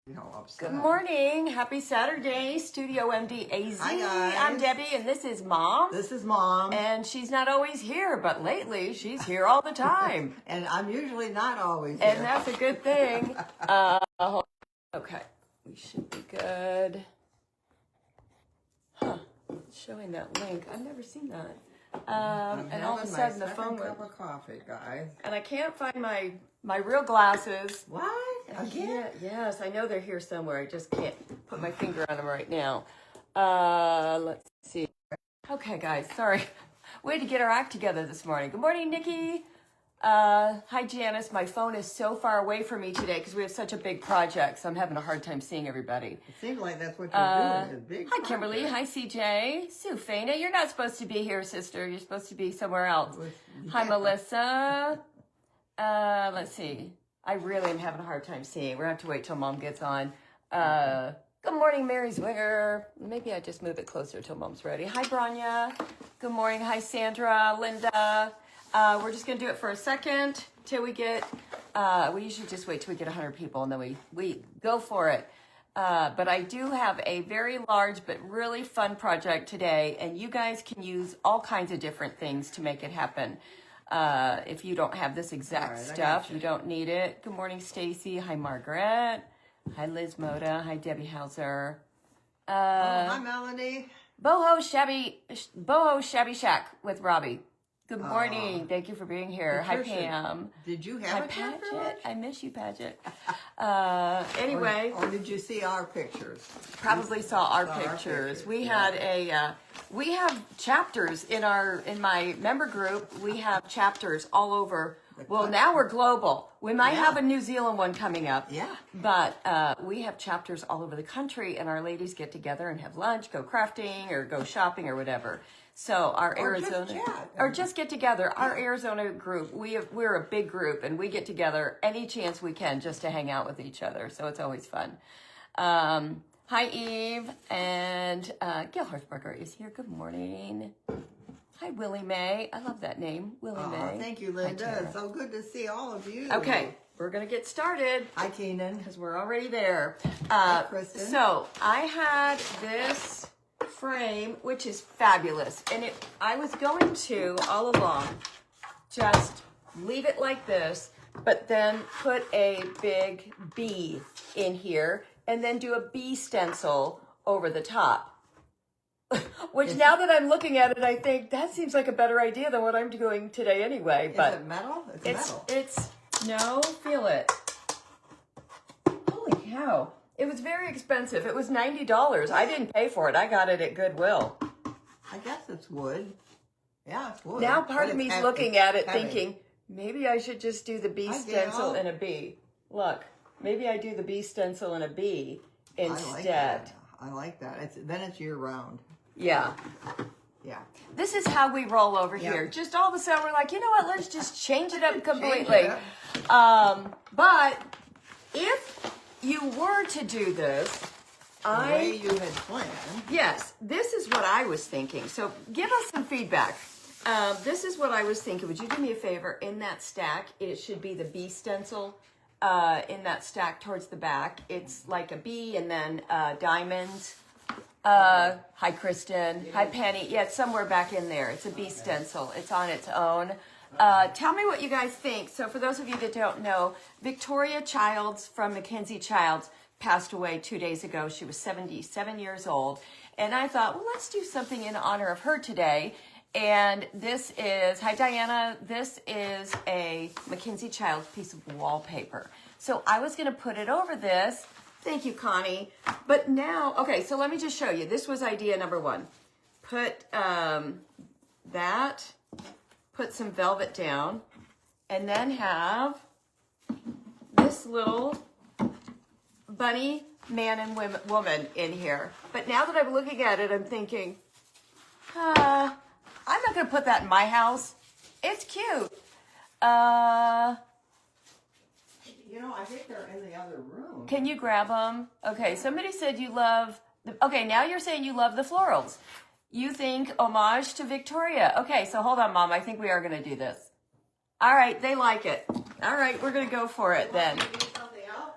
Good morning. Happy Saturday, Studio MD AZ. Hi, guys. I'm Debbie, and this is Mom. This is Mom. And she's not always here, but lately she's here all the time. And I'm usually not always here. And that's a good thing. Okay, we should be good. Huh, it's showing that link. I've never seen that. And all of a sudden the phone went. Cup of coffee, guys. And I can't find my real glasses. What? Again? Yes, I know they're here somewhere. I just can't put my finger on them right now. Let's see. Okay, guys, sorry. We had to get our act together this morning. Good morning, Nikki. Hi, Janice. My phone is so far away from me today because we have such a big project, so I'm having a hard time seeing everybody. It seems like that's what you're doing. Big hi, Kimberly. Hi, CJ. Sue Fana, you're not supposed to be here, sister. You're supposed to be somewhere else. Hi, Melissa. Let's see. I really am having a hard time seeing. We're going to have to wait till Mom gets on. Good morning, Mary Zwinger. Maybe I just move it closer till Mom's ready. Hi, Branya. Good morning. Hi, Sandra, Linda. We're just going to do it for a second till we get, we usually just wait till we get 100 people and then we go for it. But I do have a very large but really fun project today, and you guys can use all kinds of different things to make it happen. If you don't have this exact stuff, you don't need it. Good morning, Stacy. Hi, Margaret. Hi, Liz Moda. Hi, Debbie Hauser. Hi, Melanie. Boho Shabby Shack with Robbie. Good morning. Thank you for being here. Patricia, hi, Pam. Did you have hi, a Paget. I miss you, Paget. Anyway. Or did you see our pictures? Probably saw our pictures. We had we have chapters in my member group. We have chapters all over. Well, now we're global. We might have a New Zealand one coming up. Yeah. But we have chapters all over the country, and our ladies get together and have lunch, go crafting, or go shopping, or whatever. So our just get together. Our Arizona group, we're a big group, and we get together any chance we can just to hang out with each other. So it's always fun. Hi, Eve, and Gail Horstberger is here. Good morning. Hi, Willie Mae. I love that name, Willie Mae. Thank you, Linda. It's so good to see all of you. Okay, we're gonna get started. Hi, Keenan. Because we're already there. Hi, Kristen. So I had this frame, which is fabulous, and I was going to all along just leave it like this, but then put a big B in here and then do a B stencil over the top. Which now that I'm looking at it, I think that seems like a better idea than what I'm doing today anyway. But is it metal? It's metal. No, feel it. Holy cow. It was very expensive. It was $90. I didn't pay for it. I got it at Goodwill. I guess it's wood. Yeah, it's wood. Now part of me's looking at it thinking, maybe I should just do the B stencil and a B. Look, maybe I do the B stencil and a B instead. I like that. Then it's year round. Yeah. Yeah. This is how we roll over here. Just all of a sudden we're like, you know what? Let's just change it up completely. But if you were to do this, the way you had planned. Yes, this is what I was thinking. So give us some feedback. This is what I was thinking. Would you do me a favor? In that stack, it should be the B stencil in that stack towards the back. It's like a B and then diamonds. Hi, Kristen. Hi, Penny. Yeah, it's somewhere back in there. It's a B stencil. It's on its own. Tell me what you guys think. So for those of you that don't know, Victoria Childs from Mackenzie Childs passed away 2 days ago. She was 77 years old. And I thought, well, let's do something in honor of her today. And this is, hi, Diana. This is a Mackenzie Childs piece of wallpaper. So I was going to put it over this. Thank you, Connie. But now, okay, so let me just show you. This was idea number one. Put put some velvet down, and then have this little bunny man and woman in here. But now that I'm looking at it, I'm thinking, I'm not going to put that in my house. It's cute. You know, I think they're in the other room. Can you grab them? Okay, somebody said you love... Okay, now you're saying you love the florals. You think homage to Victoria. Okay, so hold on, Mom. I think we are going to do this. All right, they like it. All right, we're going to go for it then.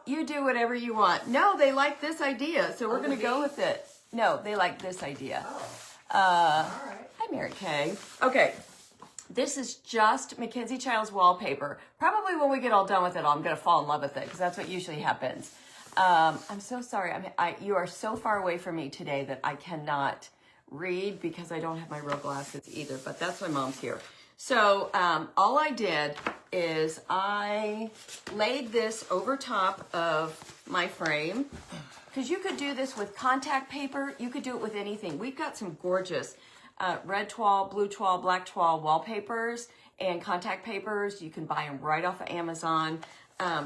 you do whatever you want. No, they like this idea, so we're going to go with it. No, they like this idea. Oh. All right. Hi, Mary Kay. Okay, this is just Mackenzie Childs wallpaper. Probably when we get all done with it, I'm going to fall in love with it because that's what usually happens. I'm so sorry. You are so far away from me today that I cannot read because I don't have my real glasses either, but that's why Mom's here. So all I did is I laid this over top of my frame because you could do this with contact paper. You could do it with anything. We've got some gorgeous red toile, blue toile, black toile wallpapers and contact papers. You can buy them right off of Amazon.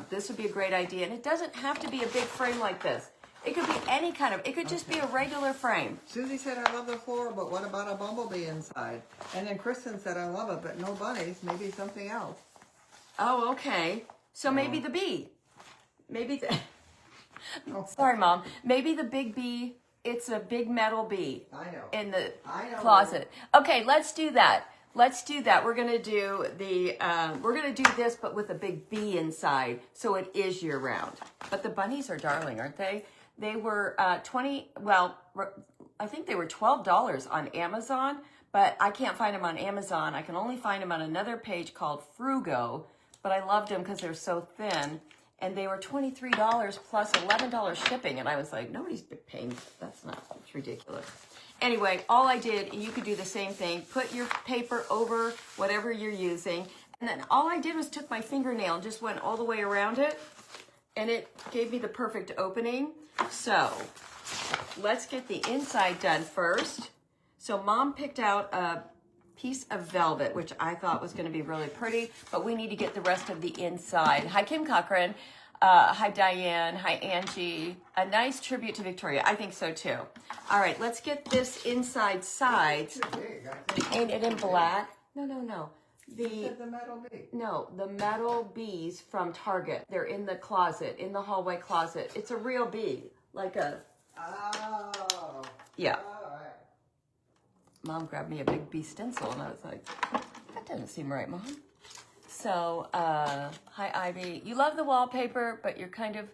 This would be a great idea. And it doesn't have to be a big frame like this. It could be any kind of, it could just be a regular frame. Susie said, I love the floor, but what about a bumblebee inside? And then Kristen said, I love it, but no bunnies. Maybe something else. Oh, okay. So maybe the bee. Maybe the, sorry, Mom. Maybe the big bee, it's a big metal bee. I know. In the closet. Okay, let's do that. Let's do that. We're gonna do the we're gonna do this, but with a big bee inside, so it is year round. But the bunnies are darling, aren't they? They were I think they were $12 on Amazon, but I can't find them on Amazon. I can only find them on another page called Frugo, but I loved them because they're so thin, and they were $23 plus $11 shipping, and I was like, nobody's paying. That's ridiculous. Anyway, all I did, and you could do the same thing, put your paper over whatever you're using, and then all I did was took my fingernail and just went all the way around it, and it gave me the perfect opening. So let's get the inside done first. So Mom picked out a piece of velvet, which I thought was going to be really pretty, but we need to get the rest of the inside. Hi, Kim Cochran. Hi, Diane. Hi, Angie. A nice tribute to Victoria. I think so, too. All right, let's get this inside sides. Ain't it in black? No. The metal bee. No, the metal bees from Target. They're in the closet, in the hallway closet. It's a real bee, like a... Oh. Yeah. All right. Mom grabbed me a big bee stencil, and I was like, that doesn't seem right, Mom. So, hi, Ivy. You love the wallpaper, but you're kind of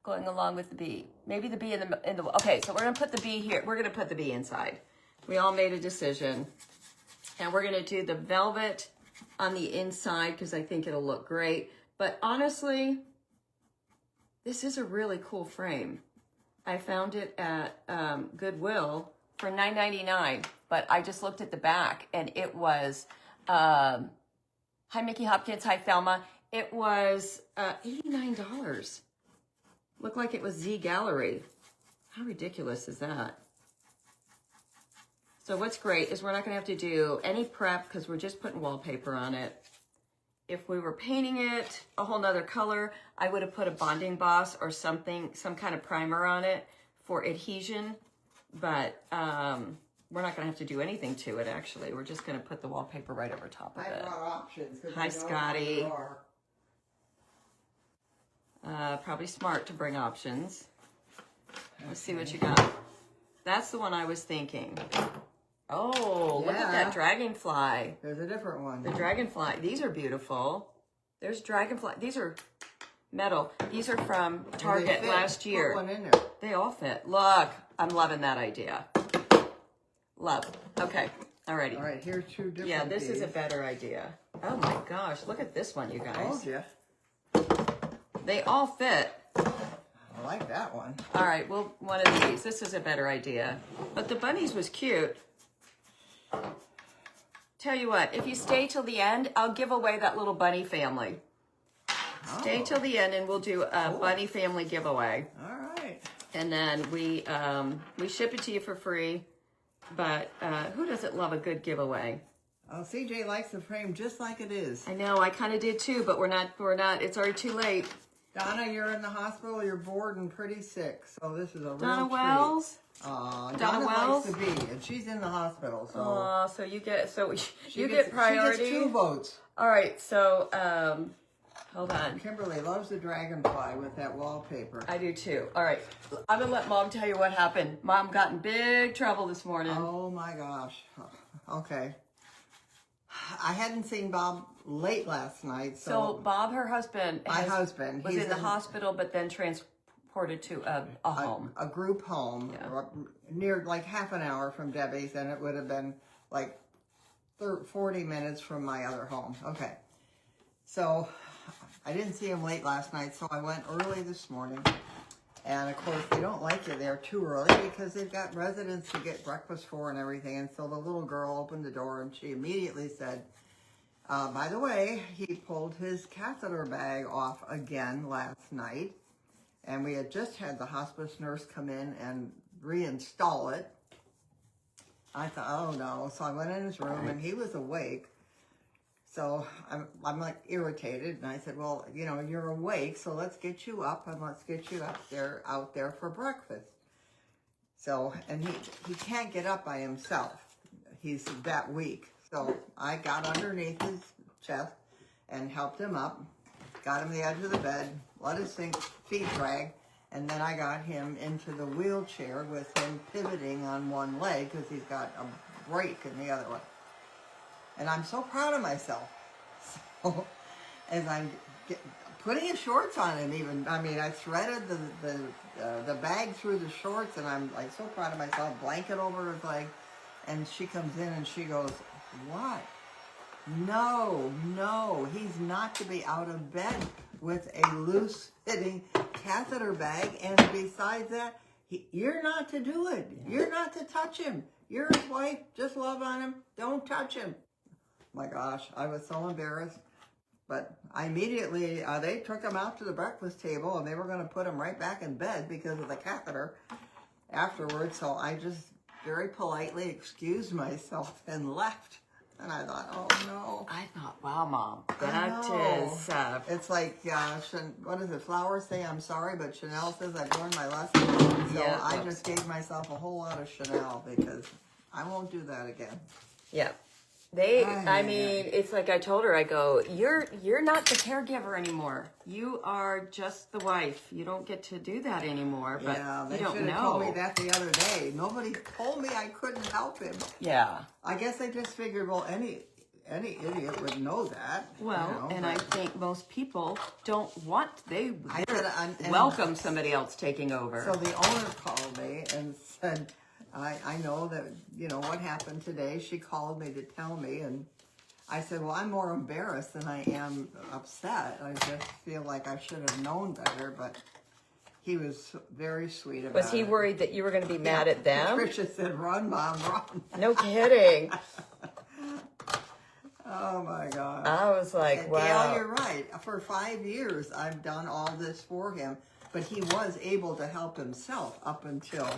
going along with the bee. Maybe the bee in the okay, so we're going to put the bee here. We're going to put the bee inside. We all made a decision. And we're going to do the velvet on the inside because I think it'll look great. But honestly, this is a really cool frame. I found it at Goodwill for $9.99, but I just looked at the back and it was, hi Mickey Hopkins, hi Thelma. It was $89. Looked like it was Z Gallery. How ridiculous is that? So what's great is we're not going to have to do any prep because we're just putting wallpaper on it. If we were painting it a whole nother color, I would have put a bonding boss or something, some kind of primer on it for adhesion. But we're not going to have to do anything to it, actually. We're just going to put the wallpaper right over top of it. I brought options. Hi, Scotty. Probably smart to bring options. Let's see what you got. That's the one I was thinking. Oh, look at that dragonfly. There's a different one. The dragonfly. These are beautiful. There's dragonfly. These are metal. These are from Target last year. Put one in there. They all fit. Look, I'm loving that idea. Love. Okay. Alrighty. All right, here's two different Yeah, this is a better idea. Oh my gosh, look at this one, you guys. Told you. They all fit. I like that one. All right, well, one of these. This is a better idea. But the bunnies was cute. Tell you what, if you stay till the end, I'll give away that little bunny family. Stay till the end and we'll do a bunny family giveaway. All right. And then we ship it to you for free. But who doesn't love a good giveaway? Oh, CJ likes the frame just like it is. I know, I kind of did too, but we're not, it's already too late. Donna, you're in the hospital, you're bored and pretty sick, so this is a real Donna treat. Wells? Donna Wells? likes to be, and she's in the hospital, so. So you get, you get priority. She gets 2 votes. All right, so, hold on. Kimberly loves the dragonfly with that wallpaper. I do too. All right, I'm gonna let Mom tell you what happened. Mom got in big trouble this morning. Oh my gosh. Okay. I hadn't seen Bob late last night. So Bob, her husband, was he's in the hospital, but then transported to a home. A group home near like half an hour from Debbie's, and it would have been like 40 minutes from my other home. Okay. So I didn't see him late last night, so I went early this morning. And of course, they don't like you there too early because they've got residents to get breakfast for and everything. And so the little girl opened the door and she immediately said, by the way, he pulled his catheter bag off again last night. And we had just had the hospice nurse come in and reinstall it. I thought, oh no. So I went in his room and he was awake. So I'm like irritated, and I said, well, you know, you're awake, so let's get you up and let's get you out there for breakfast. So, and he can't get up by himself. He's that weak. So I got underneath his chest and helped him up, got him to the edge of the bed, let his feet drag, and then I got him into the wheelchair with him pivoting on one leg because he's got a break in the other one. And I'm so proud of myself. So, as I'm putting his shorts on him, even, I mean, I threaded the bag through the shorts, and I'm like so proud of myself. Blanket over his leg, and she comes in and she goes, "What? No, he's not to be out of bed with a loose-fitting catheter bag. And besides that, you're not to do it. You're not to touch him. You're his wife. Just love on him. Don't touch him." My gosh, I was so embarrassed. But I immediately, they took him out to the breakfast table and they were going to put him right back in bed because of the catheter afterwards. So I just very politely excused myself and left. And I thought, oh no. I thought, wow, Mom, that is... It's like, what is it, flowers say I'm sorry, but Chanel says I've learned my lesson. So yeah, I just gave myself a whole lot of Chanel because I won't do that again. Yeah. I mean, it's like I told her, I go, you're not the caregiver anymore. You are just the wife. You don't get to do that anymore, but they you don't should have know. told me that the other day. Nobody told me I couldn't help him. Yeah. I guess I just figured, well, any idiot would know that. Well, I think most people don't want, they welcome somebody else taking over. So the owner called me and said, I know that, you know, what happened today. She called me to tell me, and I said, well, I'm more embarrassed than I am upset. I just feel like I should have known better, but he was very sweet about it. Was he worried that you were going to be mad at them? Patricia said, run, Mom, run. No kidding. Oh, my God. I was like, wow. Gail, you're right. For 5 years, I've done all this for him, but he was able to help himself up until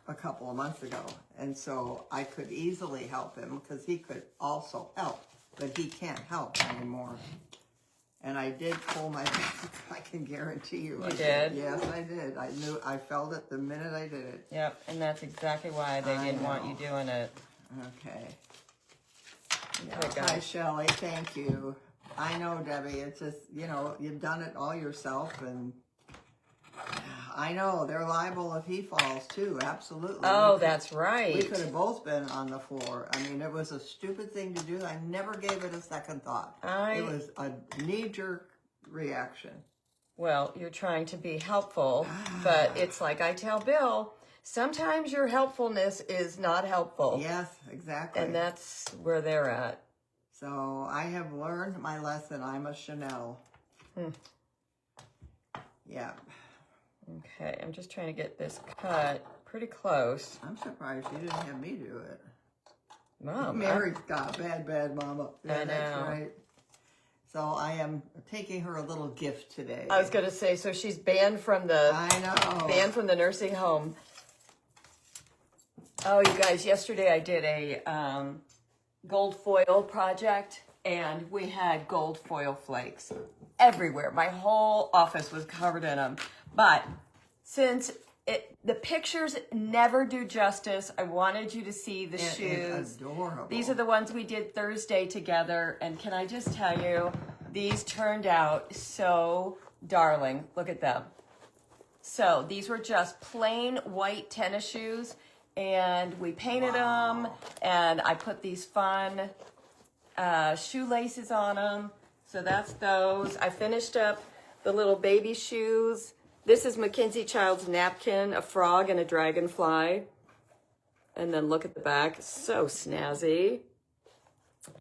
a couple of months ago. And so I could easily help him because he could also help, but he can't help anymore. And I did pull my back, I can guarantee you. You did? Yes, I did. I felt it the minute I did it. Yep, and that's exactly why they didn't want you doing it. Okay. Okay, Hi, Shelley. Thank you. I know, Debbie. It's just, you know, you've done it all yourself, and I know they're liable if he falls too. Absolutely. Oh, that's right. We could have both been on the floor. I mean, it was a stupid thing to do. I never gave it a second thought. It was a knee-jerk reaction. Well, you're trying to be helpful, but it's like I tell Bill, sometimes your helpfulness is not helpful. Yes, exactly. And that's where they're at. So I have learned my lesson. I'm a Chanel. Yeah. Okay, I'm just trying to get this cut pretty close. I'm surprised you didn't have me do it. Mom. Mary's got bad mama. Yeah, I know. That's right. So I am taking her a little gift today. I was going to say, so she's banned from the nursing home. Oh, you guys, yesterday I did a gold foil project, and we had gold foil flakes everywhere. My whole office was covered in them. But since the pictures never do justice, I wanted you to see the shoes. It's adorable. These are the ones we did Thursday together. And can I just tell you, these turned out so darling. Look at them. So these were just plain white tennis shoes. And we painted them. And I put these fun shoelaces on them. So that's those. I finished up the little baby shoes. This is Mackenzie Childs napkin, a frog and a dragonfly. And then look at the back, so snazzy.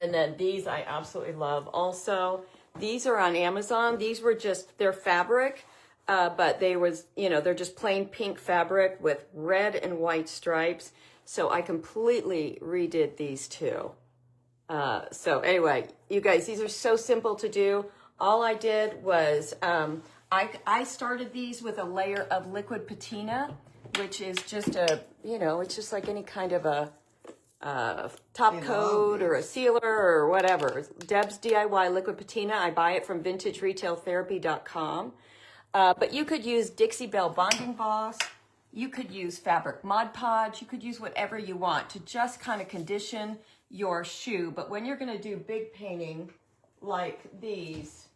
And then these I absolutely love also. These are on Amazon. These were just, they're fabric, but they're just plain pink fabric with red and white stripes. So I completely redid these two. So anyway, you guys, these are so simple to do. All I did was, I started these with a layer of liquid patina, which is just it's just like any kind of a top coat or a sealer or whatever. Deb's DIY liquid patina. I buy it from vintageretailtherapy.com. But you could use Dixie Belle bonding boss. You could use fabric Mod Podge. You could use whatever you want to just kind of condition your shoe. But when you're going to do big painting like these,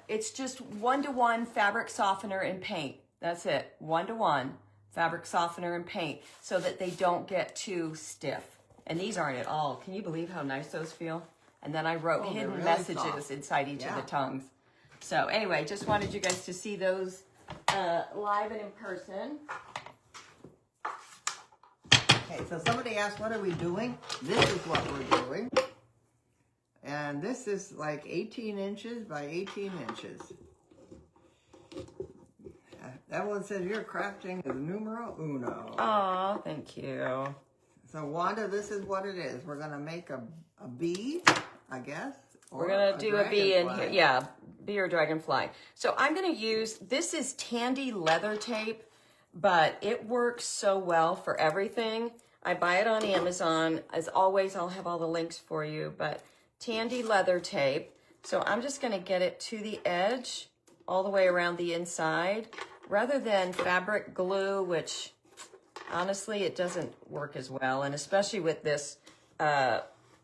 it's just 1-to-1 fabric softener and paint. That's it. 1-to-1 fabric softener and paint so that they don't get too stiff. And these aren't at all. Can you believe how nice those feel? And then I wrote hidden really messages soft inside each of the tongues. So anyway, just wanted you guys to see those live and in person. Okay, so somebody asked, what are we doing? This is what we're doing. And this is like 18 inches by 18 inches. That one says you're crafting is numero uno. Aw, thank you. So Wanda, this is what it is. We're gonna make a bee, I guess. We're gonna do a bee in here. Yeah, bee or dragonfly. So I'm gonna use, this is Tandy leather tape, but it works so well for everything. I buy it on Amazon. As always, I'll have all the links for you, but Tandy leather tape. So I'm just gonna get it to the edge, all the way around the inside, rather than fabric glue, which honestly, it doesn't work as well. And especially with this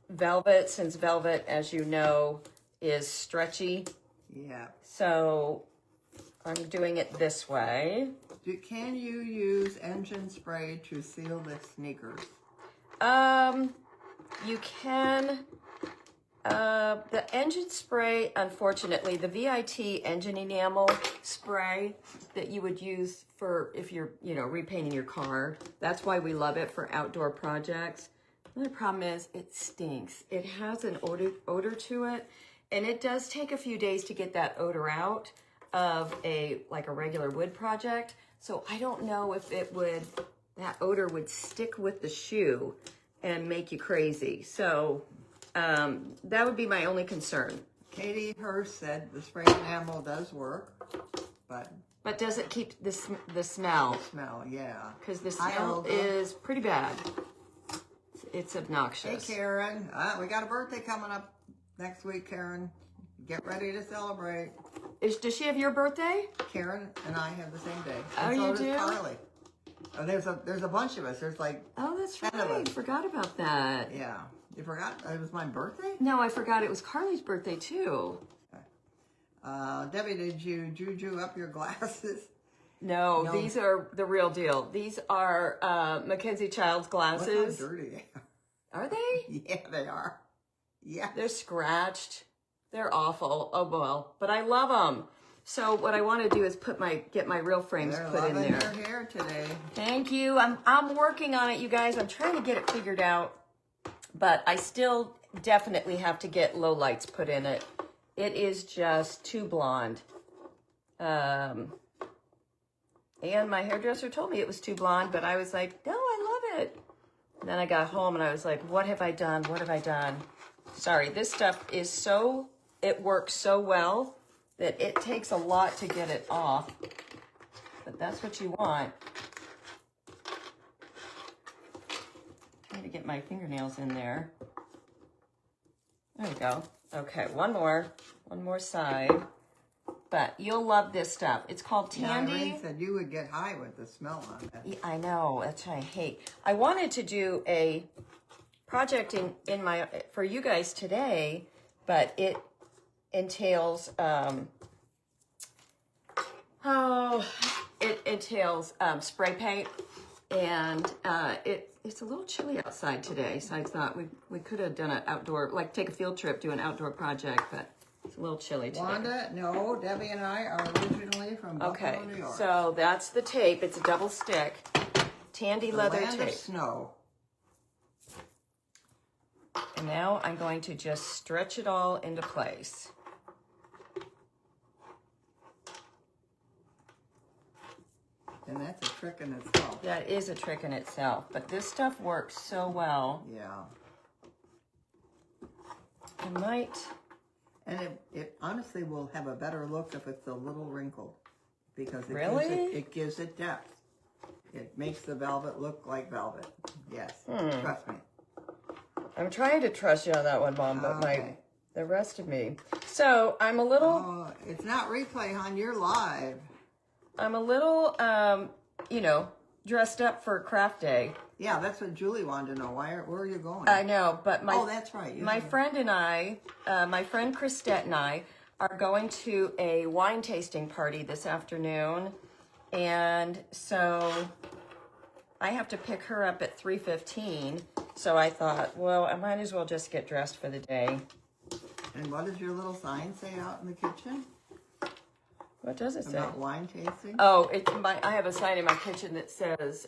velvet, since velvet, as you know, is stretchy. Yeah. So I'm doing it this way. Can you use engine spray to seal the sneakers? You can. The engine spray, unfortunately, the VIT engine enamel spray that you would use for if you're, repainting your car. That's why we love it for outdoor projects. The only problem is it stinks. It has an odor to it, and it does take a few days to get that odor out of a regular wood project. So I don't know if that odor would stick with the shoe and make you crazy. So that would be my only concern. Katie Hurst said the spray enamel does work, but does it keep the smell? The smell, yeah. Because the smell is pretty bad. It's obnoxious. Hey, Karen. We got a birthday coming up next week, Karen. Get ready to celebrate. Does she have your birthday? Karen and I have the same day. And so you do? Carly. Oh, there's a bunch of us. There's like that's right. I forgot about that. Yeah. You forgot it was my birthday? No, I forgot it was Carly's birthday too. Okay. Debbie, did you juju up your glasses? No, these are the real deal. These are Mackenzie Childs glasses. Look how dirty they are. Are they? Yeah, they are. Yeah. They're scratched. They're awful. Oh, well. But I love them. So what I want to do is get my real frames put in there. They're loving your hair today. Thank you. I'm working on it, you guys. I'm trying to get it figured out. But I still definitely have to get low lights put in it. It is just too blonde. And my hairdresser told me it was too blonde, but I was like, no, I love it. And then I got home and I was like, what have I done? What have I done? Sorry, this stuff is it works so well that it takes a lot to get it off. But that's what you want. Trying to get my fingernails in there. There we go. Okay, one more side. But you'll love this stuff. It's called Tandy. Irene said you would get high with the smell on it. Yeah, I know. That's what I hate. I wanted to do a project for you guys today, but it entails spray paint, And it's a little chilly outside today, so I thought we could have done an outdoor, like take a field trip, do an outdoor project, but it's a little chilly today. Wanda, no, Debbie and I are originally from Buffalo, New York. So that's the tape. It's a double stick, Tandy leather Land tape. of snow. And now I'm going to just stretch it all into place. And that's a trick in itself. That is a trick in itself, but this stuff works so well. Yeah. I might. And it honestly will have a better look if it's a little wrinkled. Because it gives it depth. It makes the velvet look like velvet. Yes, trust me. I'm trying to trust you on that one, Mom, but the rest of me. So I'm a little... Oh, it's not replay, hon. You're live. I'm a little, you know, dressed up for craft day. Yeah, that's what Julie wanted to know. Where are you going? I know, but my... Oh, that's right. My friend and I, my friend Christette and I, are going to a wine tasting party this afternoon. And so I have to pick her up at 3:15. So I thought, well, I might as well just get dressed for the day. And what does your little sign say out in the kitchen? What does it say? About wine tasting? Oh, I have a sign in my kitchen that says,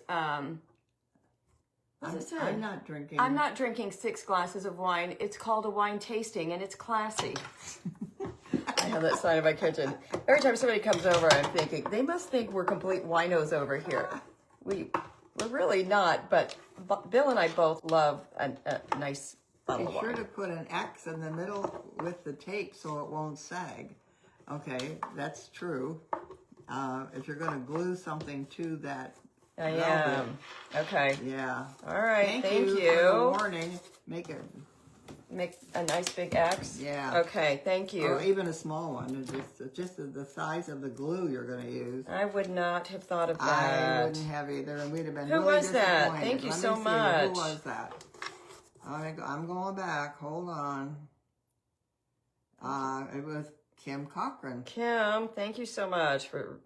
what's it say? I'm not drinking. I'm not drinking 6 glasses of wine. It's called a wine tasting, and it's classy. I have that sign in my kitchen. Every time somebody comes over, I'm thinking, they must think we're complete winos over here. We're really not, but Bill and I both love a nice bottle of Be sure wine. to put an X in the middle with the tape so it won't sag. Okay, that's true. If you're going to glue something to that I velvet, am. Okay. yeah. All right. Thank you. For the warning. Make it. Make a nice big X? Yeah. Okay, thank you. Or even a small one. It's just the size of the glue you're going to use. I would not have thought of I that. wouldn't have either, and we'd have been Who really was that? disappointed. Thank you Let me so see. much. Who was that? I'm going back. Hold on. It was Kim Cochran. Kim, thank you so much for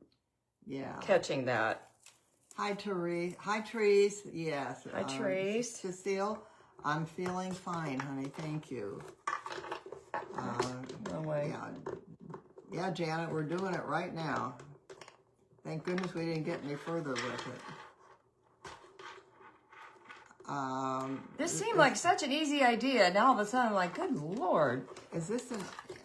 catching that. Hi, Therese. Hi, Therese. Yes. Hi, Therese. Cecile, I'm feeling fine, honey. Thank you. No way. Yeah, Janet, we're doing it right now. Thank goodness we didn't get any further with it. This seemed like such an easy idea. Now all of a sudden I'm like, good Lord. Is this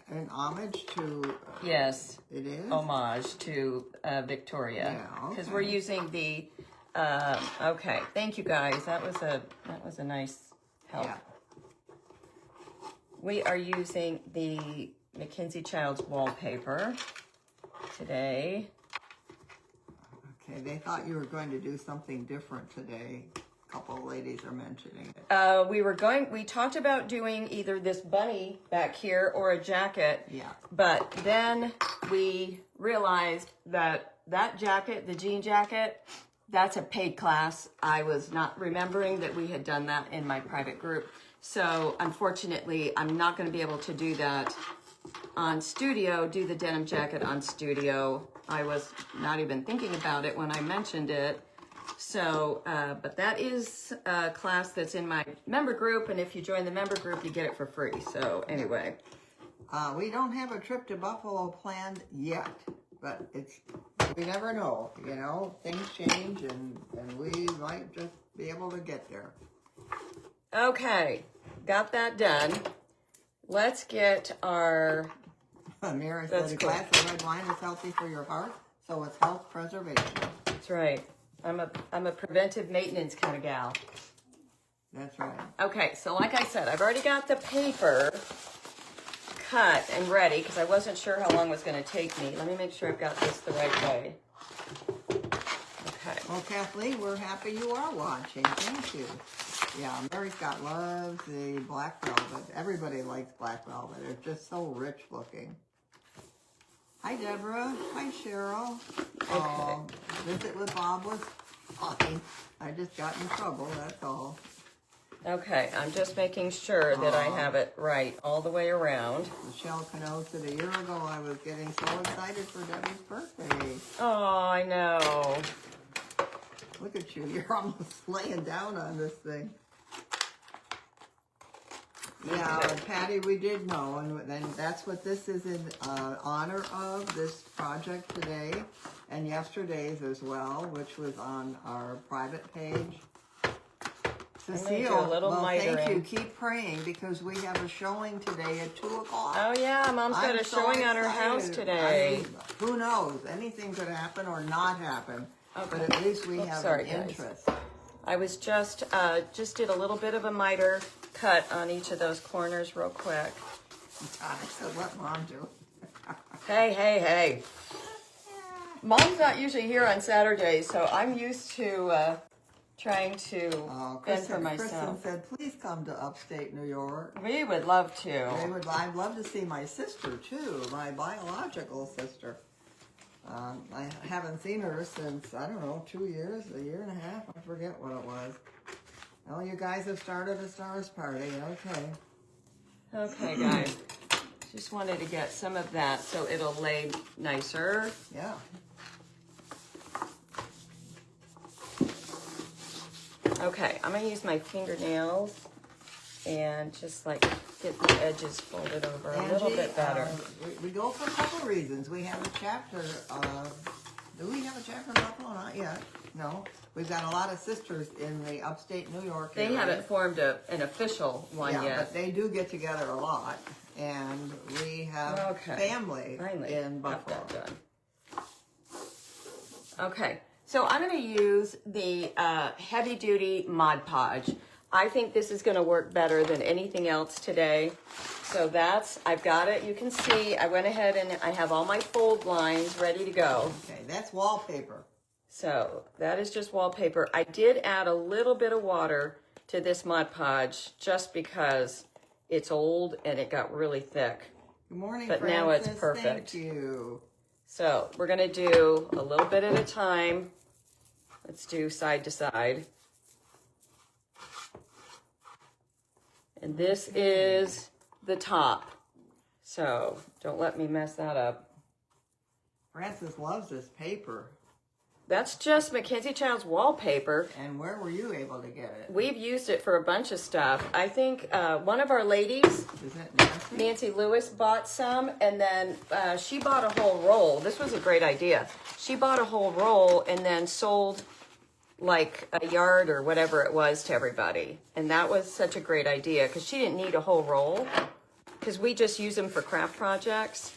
an homage to... Yes. It is? Homage to Victoria. Yeah, Because okay. we're using the... okay, thank you guys. That was a nice help. Yeah. We are using the Mackenzie Childs wallpaper today. Okay, they thought you were going to do something different today. A couple of ladies are mentioning it. We talked about doing either this bunny back here or a jacket. Yeah. But then we realized that jacket, the jean jacket, that's a paid class. I was not remembering that we had done that in my private group. So unfortunately, I'm not going to be able to do that on Studio, do the denim jacket on Studio. I was not even thinking about it when I mentioned it. So, but that is a class that's in my member group, and if you join the member group, you get it for free. So anyway. We don't have a trip to Buffalo planned yet, but we never know, you know, things change and we might just be able to get there. Okay, got that done. Let's get our... Mira said a glass of red wine is healthy for your heart, so it's health preservation. That's right. I'm a preventive maintenance kind of gal. That's right. Okay, so like I said, I've already got the paper cut and ready because I wasn't sure how long it was going to take me. Let me make sure I've got this the right way. Okay. Well, Kathleen, we're happy you are watching. Thank you. Yeah, Mary Scott loves the black velvet. Everybody likes black velvet. It's just so rich looking. Hi, Deborah. Hi, Cheryl. Okay. Visit with Bob was fine. I just got in trouble, that's all. Okay, I'm just making sure that I have it right all the way around. Michelle Cano said a year ago I was getting so excited for Debbie's birthday. Oh, I know. Look look at you. You're almost laying down on this thing. Yeah, Patty, we did know, and then that's what this is in honor of, this project today, and yesterday's as well, which was on our private page. Cecile, well, thank you. Keep praying, because we have a showing today at 2 o'clock. Oh, yeah, Mom's got a showing on her house today. I mean, who knows? Anything could happen or not happen, okay. But at least we have an interest. I was just did a little bit of a miter cut on each of those corners real quick. So let Mom do. Hey. Mom's not usually here on Saturdays, so I'm used to trying to fend for myself. Kristen said, please come to upstate New York. We would love to. I'd love to see my sister, too, my biological sister. I haven't seen her since, I don't know, 2 years, a year and a half. I forget what it was. Well, you guys have started a stars party. Okay. Okay, guys. Just wanted to get some of that so it'll lay nicer. Yeah. Okay, I'm gonna use my fingernails and just like get the edges folded over a little bit better. We go for a couple of reasons. We have a chapter do we have a chapter in Buffalo? Not yet. No. We've got a lot of sisters in the upstate New York area. They haven't formed an official one yet. Yeah, but they do get together a lot. And we have family in Buffalo. Got that done. Okay. So I'm going to use the heavy duty Mod Podge. I think this is going to work better than anything else today. So I've got it. You can see I went ahead and I have all my fold lines ready to go. Okay, that's wallpaper. So that is just wallpaper. I did add a little bit of water to this Mod Podge just because it's old and it got really thick. Good morning, but Francis. Now it's perfect. Thank you. So we're going to do a little bit at a time. Let's do side to side. And this is the top. So don't let me mess that up. Francis loves this paper. That's just Mackenzie Childs wallpaper. And where were you able to get it? We've used it for a bunch of stuff. I think one of our ladies, is that Nancy Lewis, bought some, and then she bought a whole roll. This was a great idea. She bought a whole roll and then sold like a yard or whatever it was to everybody. And that was such a great idea because she didn't need a whole roll because we just use them for craft projects.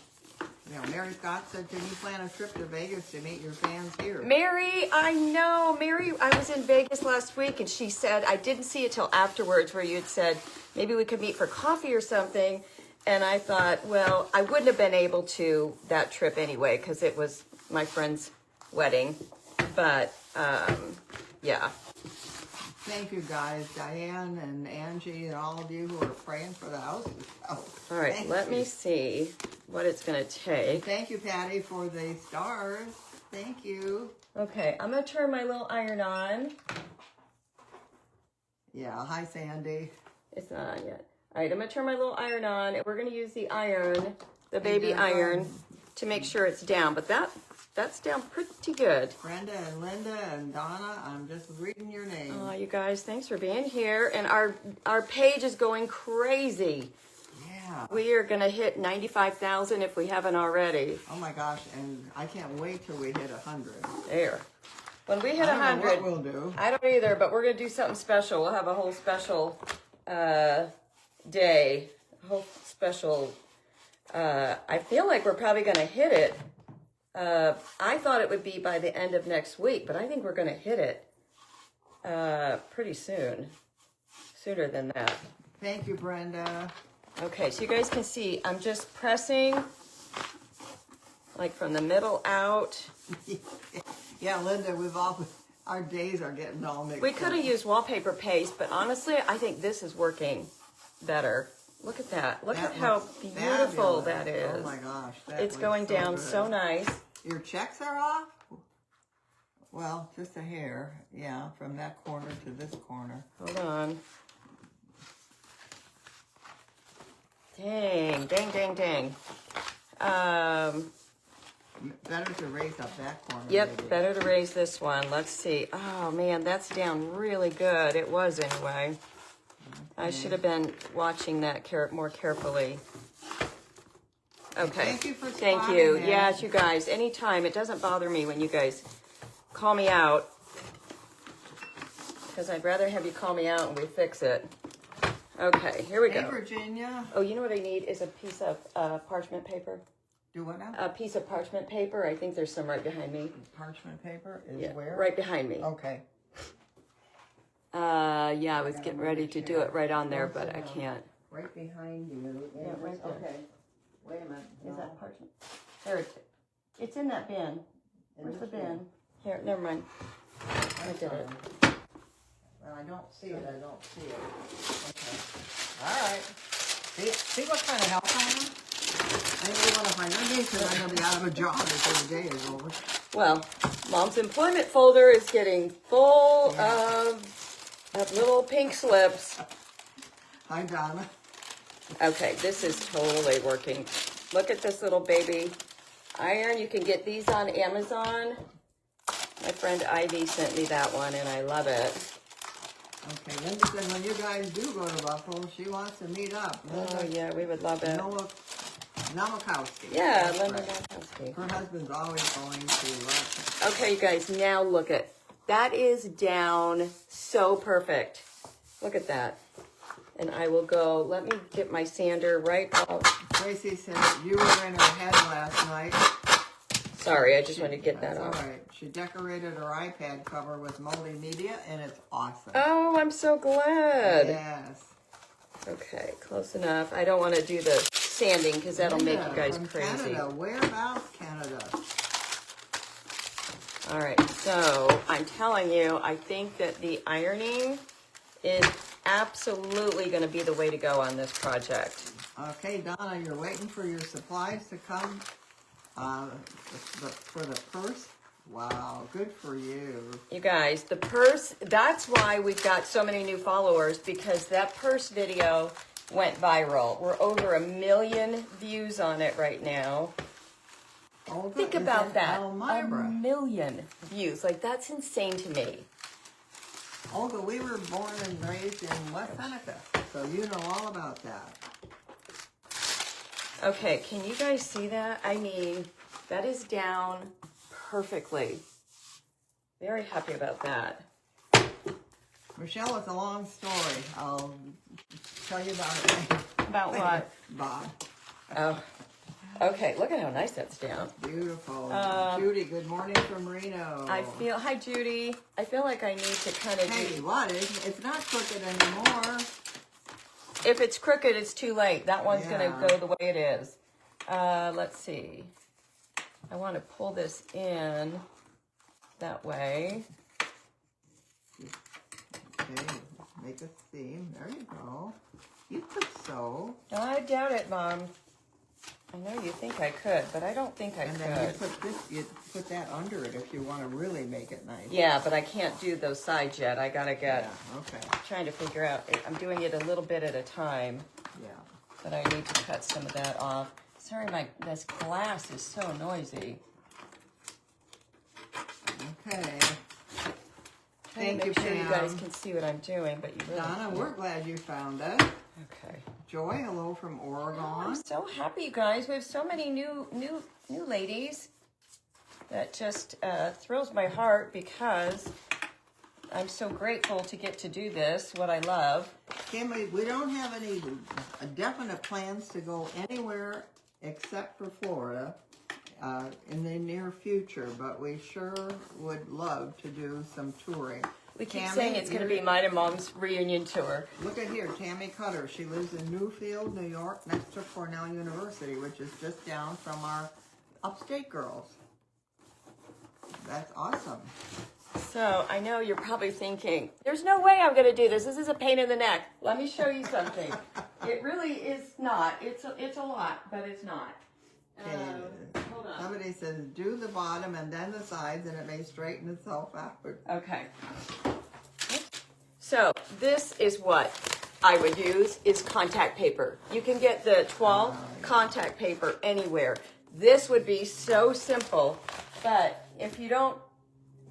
You know, Mary Scott said, can you plan a trip to Vegas to meet your fans here? Mary, I know. Mary, I was in Vegas last week and she said, I didn't see it till afterwards where you had said, maybe we could meet for coffee or something. And I thought, well, I wouldn't have been able to that trip anyway because it was my friend's wedding. But, yeah. Thank you, guys. Diane and Angie and all of you who are praying for the house. Oh, all right, let me see what it's going to take. And thank you, Patty, for the stars. Thank you. Okay, I'm going to turn my little iron on. Yeah, hi, Sandy. It's not on yet. All right, I'm going to turn my little iron on, and we're going to use the iron, the baby iron, to make sure it's down. But that's down pretty good. Brenda and Linda and Donna, I'm just reading your names. Oh, you guys, thanks for being here. And our page is going crazy. Yeah. We are going to hit 95,000 if we haven't already. Oh my gosh, and I can't wait till we hit 100. There. When we hit I don't 100, know what we'll do. I don't either, but we're going to do something special. We'll have a whole special day, a whole special, I feel like we're probably going to hit it. I thought it would be by the end of next week, but I think we're going to hit it pretty soon, sooner than that. Thank you, Brenda. Okay, so you guys can see I'm just pressing like from the middle out. Yeah, Linda, our days are getting all mixed up. We could have used wallpaper paste, but honestly, I think this is working better. Look at that. Look at how beautiful that is. Oh my gosh. It's going down so nice. Your checks are off? Well, just a hair. Yeah, from that corner to this corner. Hold on. Dang. Better to raise up that corner. Yep, maybe. better to raise this one. Let's see. Oh man, that's down really good. It was anyway. I should have been watching that more carefully. Okay. Thank you for Thank spotting you. that. Yes, you guys. Anytime. It doesn't bother me when you guys call me out, because I'd rather have you call me out and we fix it. Okay, here we Hey, go. Virginia. Oh, you know what I need is a piece of parchment paper. Do what now? A piece of parchment paper. I think there's some right behind me. Parchment paper is Yeah, where? right behind me. Okay. Yeah, I was getting ready to do it right on there, but I can't. Right behind you. Yeah, right there. Okay. Wait a minute. Is that parchment? There it's in that bin. Where's the bin? Here, never mind. I did it. Well, I don't see it. I don't see it. Okay. All right. See what kind of help I am? I really want to find my niece because I'm going to be out of a job before the day is over. Well, Mom's employment folder is getting full of little pink slips. Hi, Donna. Okay, this is totally working. Look at this little baby iron. You can get these on Amazon. My friend Ivy sent me that one, and I love it. Okay, Linda said when you guys do go to Buffalo, she wants to meet up. Oh, yeah, we would love it. Noah Namakowski. Yeah, That's Linda right. Namakowski. Her husband's always going to Okay, you guys, now look at that. Is down so perfect. Look at that. And I will go, let me get my sander right out. Tracy said you were in her head last night. Sorry, I just wanted to get that That's off. all right. She decorated her iPad cover with multimedia, and it's awesome. Oh, I'm so glad. Yes. Okay, close enough. I don't want to do the sanding because that'll make you guys from crazy. Canada. Whereabouts, Canada? All right, so I'm telling you, I think that the ironing is absolutely going to be the way to go on this project. Okay, Donna, you're waiting for your supplies to come for the purse. Wow, good for you. You guys, the purse, that's why we've got so many new followers, because that purse video went viral. We're over 1 million views on it right now. Olga Think is about in that. Elmira. 1 million views. Like, that's insane to me. Olga, we were born and raised in West Seneca, so you know all about that. Okay, can you guys see that? I mean, that is down perfectly. Very happy about that. Michelle, it's a long story. I'll tell you about it later. About what? Bob. Oh, okay. Look at how nice that's down. Beautiful. Judy, good morning from Reno. Hi Judy. I feel like I need to kind of Hey, what? It's not crooked anymore. If it's crooked, it's too late. That one's Yeah. going to go the way it is. Let's see. I want to pull this in that way. Okay, make a seam. There you go. You could sew. I doubt it, Mom. I know you think I could, but I don't think I And then could. you put that under it if you want to really make it nice. Yeah, but I can't do those sides yet. I got to get... Yeah, okay. Trying to figure out, I'm doing it a little bit at a time, Yeah. but I need to cut some of that off. Sorry, this glass is so noisy. Okay. Trying Thank to you, make sure you Pam. guys can see what I'm doing, but you really Donna, can't. we're glad you found it. Okay. Joy, hello from Oregon. I'm so happy, you guys. We have so many new ladies. That just thrills my heart because I'm so grateful to get to do this, what I love. Kim, we don't have any definite plans to go anywhere except for Florida in the near future, but we sure would love to do some touring. We keep Tammy, saying it's going to be mine and Mom's reunion tour. Look at here, Tammy Cutter. She lives in Newfield, New York, next to Cornell University, which is just down from our upstate girls. That's awesome. So I know you're probably thinking, there's no way I'm going to do this. This is a pain in the neck. Let me show you something. It really is not. It's a lot, but it's not. Hold on. Somebody says do the bottom and then the sides and it may straighten itself out. Okay. So this is what I would use is contact paper. You can get the 12 contact paper anywhere. This would be so simple, but if you don't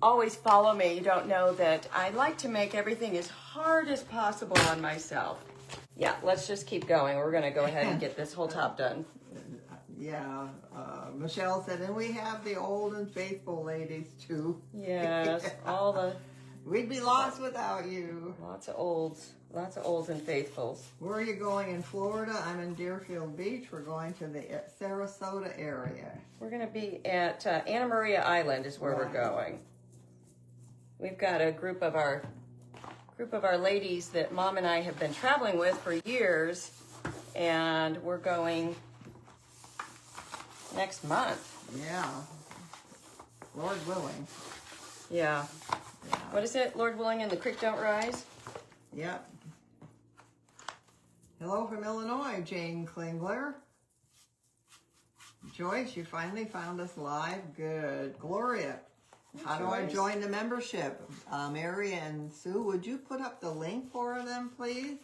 always follow me, you don't know that I like to make everything as hard as possible on myself. Yeah, let's just keep going. We're gonna go ahead and get this whole top done. Yeah, Michelle said, and we have the old and faithful ladies too. Yes, all the... We'd be lost without you. Lots of olds and faithfuls. Where are you going in Florida? I'm in Deerfield Beach. We're going to the Sarasota area. We're gonna be at Anna Maria Island is where we're going. We've got a group of our ladies that Mom and I have been traveling with for years, and we're going next month. Yeah. Lord willing. Yeah. What is it? Lord willing and the creek don't rise? Yep. Hello from Illinois, Jane Klingler. Joyce, you finally found us live. Good. Gloria, how do I join the membership? Mary and Sue, would you put up the link for them, please?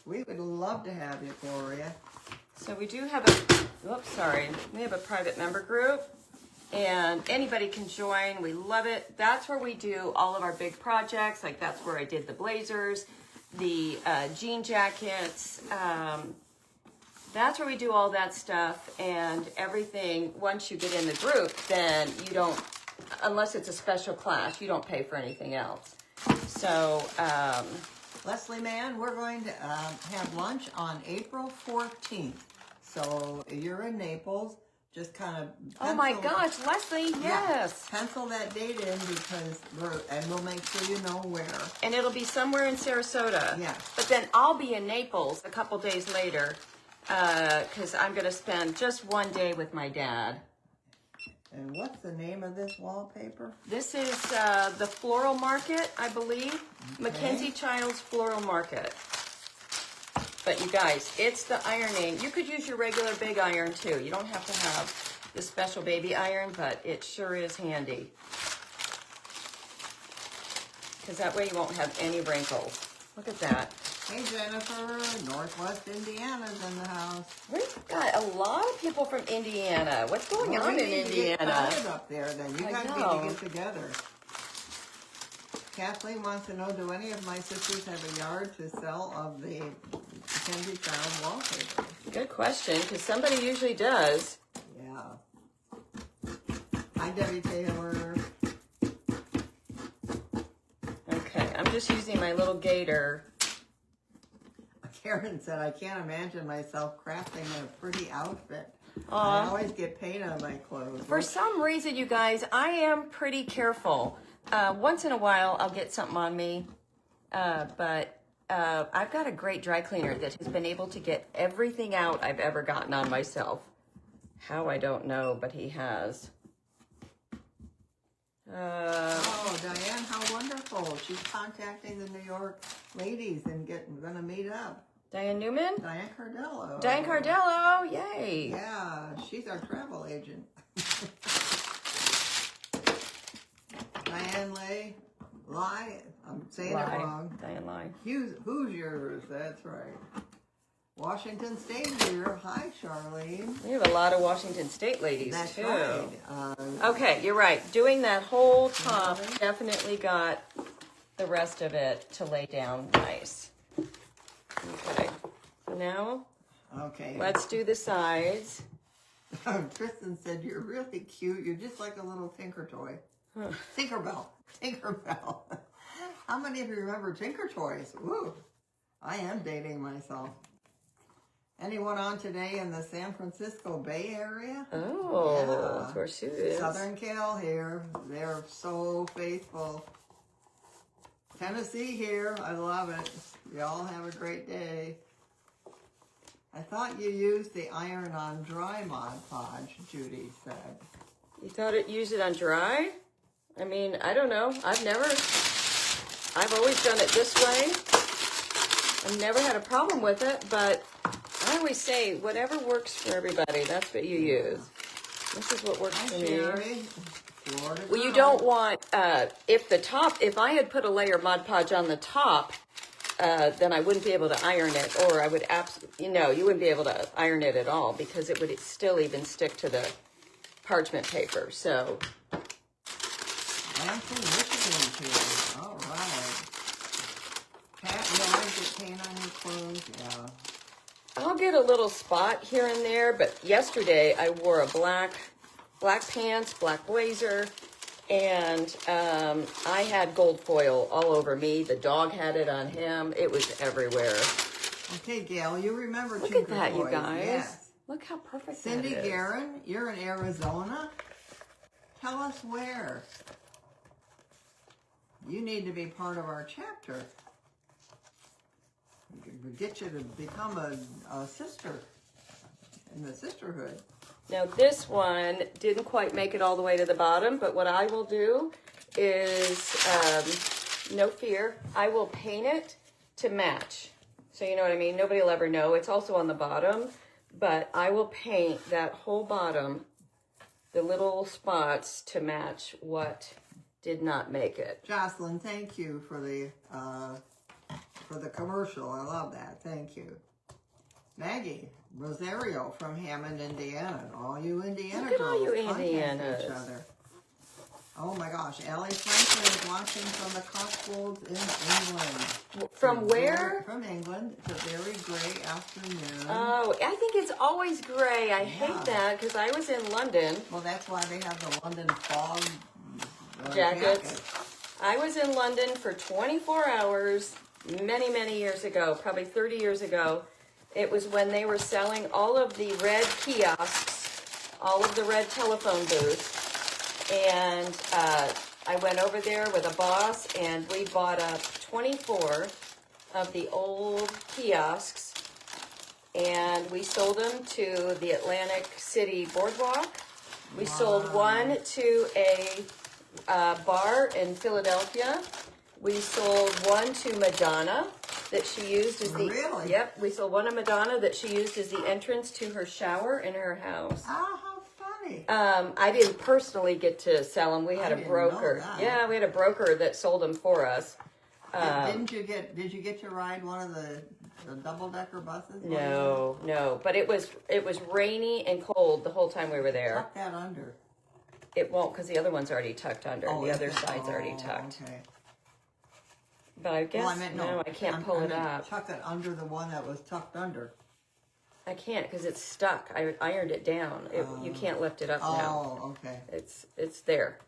We would love to have you, Gloria. So we do have we have a private member group, and anybody can join. We love it. That's where we do all of our big projects. Like that's where I did the blazers, the jean jackets. That's where we do all that stuff, and everything. Once you get in the group, then you don't, unless it's a special class, you don't pay for anything else. So, Leslie Mann, we're going to have lunch on April 14th. So you're in Naples. Just kind of. Oh my gosh, Leslie, yes. Yeah, pencil that date in because we'll make sure you know where. And it'll be somewhere in Sarasota. Yeah. But then I'll be in Naples a couple days later because I'm going to spend just one day with my dad. And what's the name of this wallpaper? This is the Floral Market, I believe. Okay. Mackenzie Childs Floral Market. But you guys, it's the ironing. You could use your regular big iron too. You don't have to have the special baby iron, but it sure is handy. Because that way you won't have any wrinkles. Look at that. Hey Jennifer, Northwest Indiana's in the house. We've got a lot of people from Indiana. What's going on in Indiana? Get up there then. You guys need to get together. Kathleen wants to know, do any of my sisters have a yard to sell of the Mackenzie Childs wallpaper? Good question, because somebody usually does. Yeah. Hi, Debbie Taylor. Okay, I'm just using my little gator. Karen said, I can't imagine myself crafting a pretty outfit. I always get paint on my clothes. For some reason, you guys, I am pretty careful. Once in a while, I'll get something on me, but I've got a great dry cleaner that has been able to get everything out I've ever gotten on myself. How, I don't know, but he has. Oh, Diane, how wonderful. She's contacting the New York ladies and gonna meet up. Diane Newman? Diane Cardello. Diane Cardello, yay. Yeah, she's our travel agent. Diane Lai, I'm saying it wrong. Diane Lai. Hoosiers, that's right. Washington State here. Hi, Charlene. We have a lot of Washington State ladies, that's too. Right. Okay, you're right. Doing that whole top definitely got the rest of it to lay down nice. Okay, so now let's do the sides. Tristan said, you're really cute. You're just like a little Tinker toy. Tinkerbell. Tinkerbell. How many of you remember Tinker Toys? Woo! I am dating myself. Anyone on today in the San Francisco Bay Area? Oh, yeah. That's where she is. Southern Cal here. They're so faithful. Tennessee here. I love it. Y'all have a great day. I thought you used the iron on dry Mod Podge, Judy said. You thought it used it on dry? I mean, I don't know. I've always done it this way. I've never had a problem with it, but I always say, whatever works for everybody, that's what you use. This is what works for me. Well, you don't want, if I had put a layer of Mod Podge on the top, then I wouldn't be able to iron it, or I would absolutely, you wouldn't be able to iron it at all because it would still even stick to the parchment paper. So, Lansing, Michigan, too. All right. I get paint on your clothes, yeah. I'll get a little spot here and there, but yesterday I wore a black pants, black blazer, and I had gold foil all over me. The dog had it on him. It was everywhere. Okay, Gail, you remember Look Tinker at that, Toys. you guys. Yes. Look how perfect Cindy that is. Guerin, you're in Arizona. Tell us where. You need to be part of our chapter. We get you to become a sister in the sisterhood. Now this one didn't quite make it all the way to the bottom, but what I will do is, no fear, I will paint it to match. So you know what I mean? Nobody will ever know. It's also on the bottom, but I will paint that whole bottom, the little spots, to match what did not make it. Jocelyn, thank you for the commercial. I love that. Thank you. Maggie Rosario from Hammond, Indiana. All you Indiana Look at all girls you contact Indianas. each other. Oh my gosh, Allie Franklin is watching from the Cotswolds in England. From where? From England. It's a very gray afternoon. Oh, I think it's always gray. I hate that because I was in London. Well, that's why they have the London fog Jackets. I was in London for 24 hours many, many years ago, probably 30 years ago. It was when they were selling all of the red kiosks, all of the red telephone booths. And I went over there with a boss, and we bought up 24 of the old kiosks, and we sold them to the Atlantic City Boardwalk. We sold one to a bar in Philadelphia. We sold one to Madonna that she used as the... Really? Yep, we sold one to Madonna that she used as the entrance to her shower in her house. Oh, how funny. I didn't personally get to sell them. We had a broker. Know that. Yeah, we had a broker that sold them for us. Did you get to ride one of the double-decker buses? No. But it was rainy and cold the whole time we were there. Tuck that under. It won't because the other one's already tucked under. Oh, the other side's already tucked. Okay. But I guess, Well, I meant no, I can't pull it up. Tuck it under the one that was tucked under. I can't because it's stuck. I ironed it down. You can't lift it up now. Oh, okay. It's there.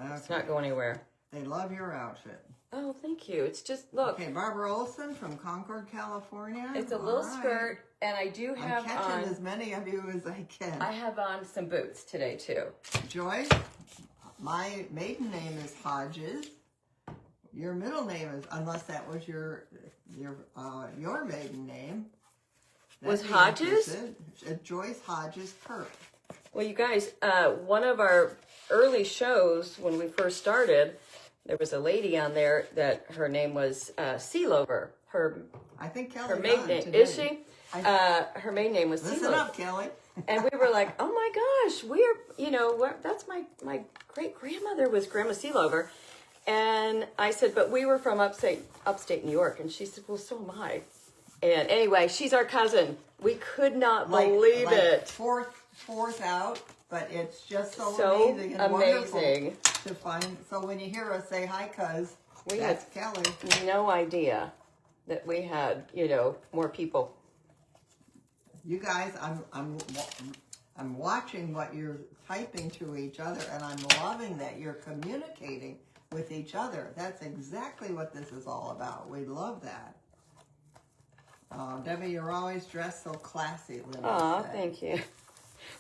Okay. It's not going anywhere. They love your outfit. Oh, thank you. It's just, look. Okay, Barbara Olson from Concord, California. It's a little All skirt, and I do have I'm catching on... as many of you as I can. I have on some boots today, too. Joyce, my maiden name is Hodges. Your middle name is, unless that was your maiden name. Was Hodges? Joyce Hodges Kirk. Well, you guys, one of our early shows when we first started, there was a lady on there that her name was Sealover. I think Kelly. Her maiden name is she? Her maiden name was Sealover. Listen up, Kelly. And we were like, oh my gosh, that's my great grandmother was Grandma Sealover. And I said, but we were from upstate New York. And she said, well, so am I. And anyway, she's our cousin. We could not believe it. Fourth out, but it's just so amazing and amazing wonderful to find. So when you hear us say hi, cuz, we that's had Kelly. No idea that we had, more people. You guys, I'm watching what you're typing to each other, and I'm loving that you're communicating with each other. That's exactly what this is all about. We love that. Debbie, you're always dressed so classy. Aw, thank you.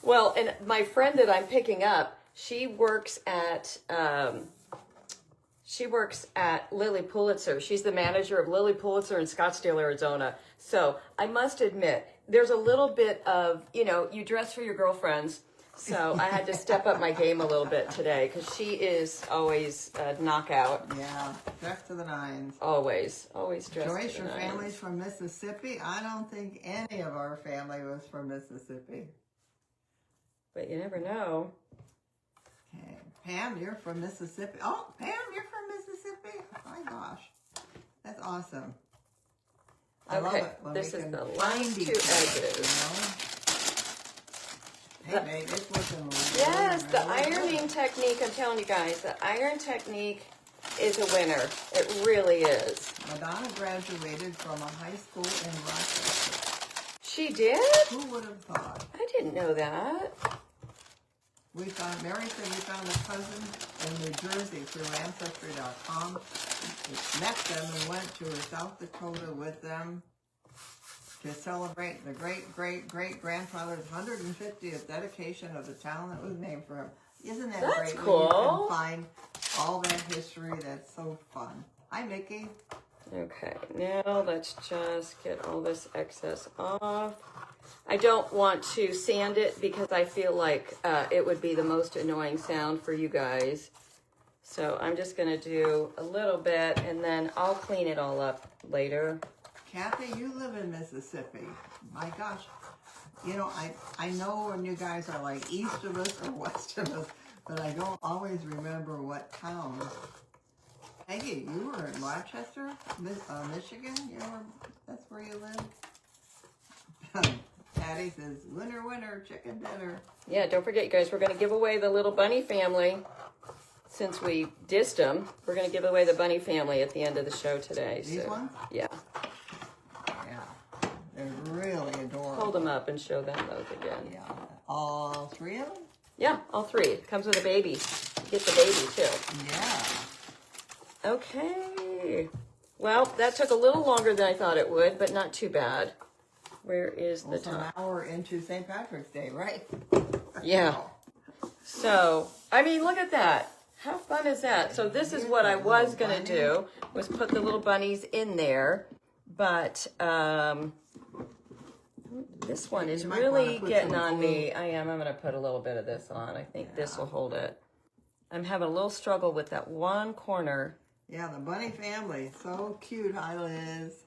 Well, and my friend that I'm picking up, she works at Lily Pulitzer. She's the manager of Lily Pulitzer in Scottsdale, Arizona. So I must admit, there's a little bit of, you dress for your girlfriends. So I had to step up my game a little bit today because she is always a knockout. Yeah, dressed to the nines. Always dressed Joyce, to the nines. your family's from Mississippi? I don't think any of our family was from Mississippi. But you never know. Okay. Pam, you're from Mississippi. Oh, Pam, you're from Mississippi? Oh my gosh. That's awesome. I love it when this we is can the find last each two other, edges. Hey, babe, it's looking like Yes, the really good. ironing technique, I'm telling you guys, the iron technique is a winner. It really is. Madonna graduated from a high school in Rochester. She did? Who would have thought? I didn't know that. Mary said we found a cousin in New Jersey through Ancestry.com. We met them and went to South Dakota with them to celebrate the great-great-great-grandfather's 150th dedication of the town that was named for him. Isn't that That's great? cool. When you can find all that history. That's so fun. Hi, Mickey. Okay, now let's just get all this excess off. I don't want to sand it because I feel like it would be the most annoying sound for you guys. So I'm just going to do a little bit and then I'll clean it all up later. Kathy, you live in Mississippi. My gosh. You know, I know when you guys are like east of us or west of us, but I don't always remember what town. Peggy, you were in Rochester, Michigan? That's where you live? Patty says, winner, winner, chicken dinner. Yeah, don't forget, you guys, we're going to give away the little bunny family. Since we dissed them, we're going to give away the bunny family at the end of the show today. These ones? Yeah. Yeah. They're really adorable. Hold them up and show them those again. Yeah. All three of them? Yeah, all three. It comes with a baby. You get the baby, too. Yeah. Okay. Well, that took a little longer than I thought it would, but not too bad. Where is the So now we're into St. Patrick's Day, right? Yeah. So, I mean, look at that. How fun is that? So this is what I was going to do, was put the little bunnies in there. But this one is really getting on me. I am. I'm going to put a little bit of this on. I think this will hold it. I'm having a little struggle with that one corner. Yeah, the bunny family. So cute. Hi, Liz.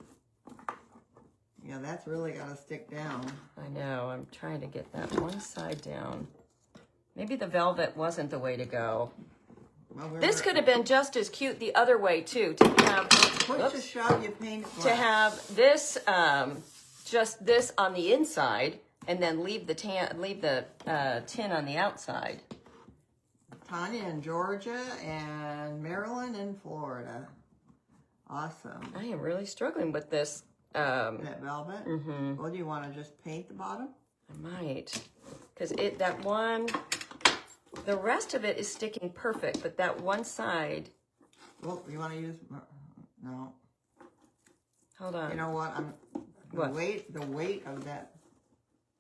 Yeah, that's really got to stick down. I know. I'm trying to get that one side down. Maybe the velvet wasn't the way to go. Well, This could have been just as cute the other way, too, to have... Push to shove, you paint it black. To have this, just this on the inside, and then leave the tin on the outside. Tanya in Georgia and Maryland in Florida. Awesome. I am really struggling with this. That velvet? Mm-hmm. Well, do you want to just paint the bottom? I might. Because that one, the rest of it is sticking perfect, but that one side... Well, you want to use... No. Hold on. You know what? The weight of that...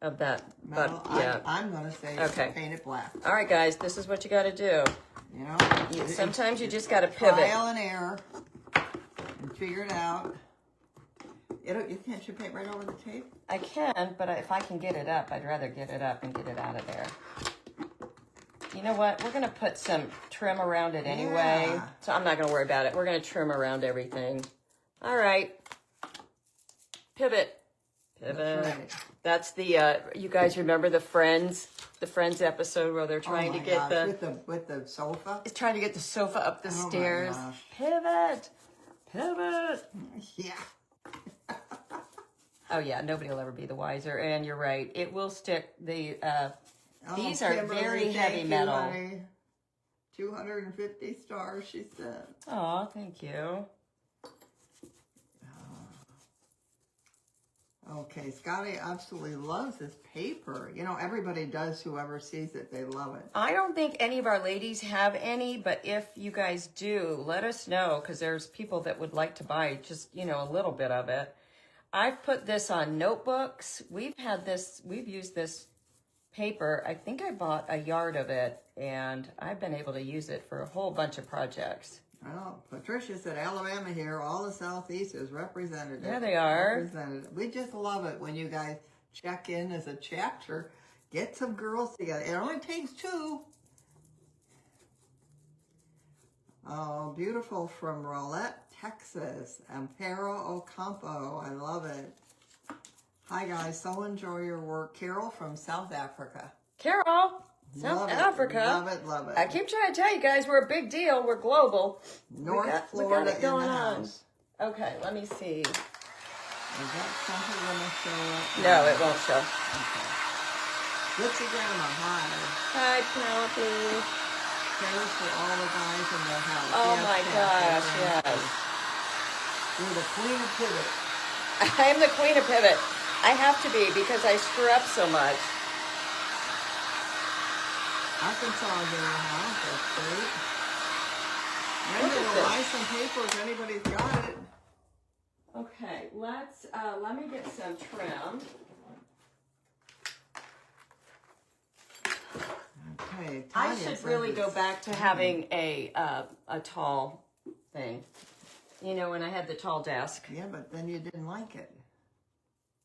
Of that, metal, but yeah. I'm going to say paint it black. All right, guys, this is what you got to do. You know? Sometimes you just got to pivot. Trial and error. And figure it out. Can't you paint right over the tape? I can, but if I can get it up, I'd rather get it up and get it out of there. You know what? We're going to put some trim around it anyway. Yeah. So I'm not going to worry about it. We're going to trim around everything. All right. Pivot. Pivot. That's right. That's the, you guys remember the Friends episode where they're trying to get with the sofa? It's trying to get the sofa up the stairs. Pivot. Pivot. Yeah. Oh yeah, nobody will ever be the wiser. And you're right. It will stick. These are very heavy metal. Honey. 250 stars, she said. Oh, thank you. Okay, Scotty absolutely loves this paper. You know, everybody does. Whoever sees it, they love it. I don't think any of our ladies have any, but if you guys do, let us know, because there's people that would like to buy just, a little bit of it. I've put this on notebooks. We've used this paper. I think I bought a yard of it, and I've been able to use it for a whole bunch of projects. Well, Patricia said Alabama here, all the Southeast is represented. Yeah, they are. Represented. We just love it when you guys check in as a chapter. Get some girls together. It only takes 2. Oh, beautiful from Rolette, Texas. Ampero Ocampo. I love it. Hi, guys. So enjoy your work. Carol from South Africa. Carol! South Africa. Love it, love it. I keep trying to tell you guys we're a big deal. We're global. North Florida we got it going in the on. house. Okay, let me see. Is that something going to show up? No, it won't show. Okay. Bitsy Grandma, hi. Hi, Penelope. Prayers for all the guys in the house. Oh Yes, my Kathy, gosh, thank yes. you. You're the queen of pivot. I am the queen of pivot. I have to be because I screw up so much. Arkansas is in the house, that's great. Look Remember at to this. buy some paper if anybody's got it. Okay, let me get some trim. Okay, I Tanya should says really go it's- back to having a tall thing. You know, when I had the tall desk. Yeah, but then you didn't like it.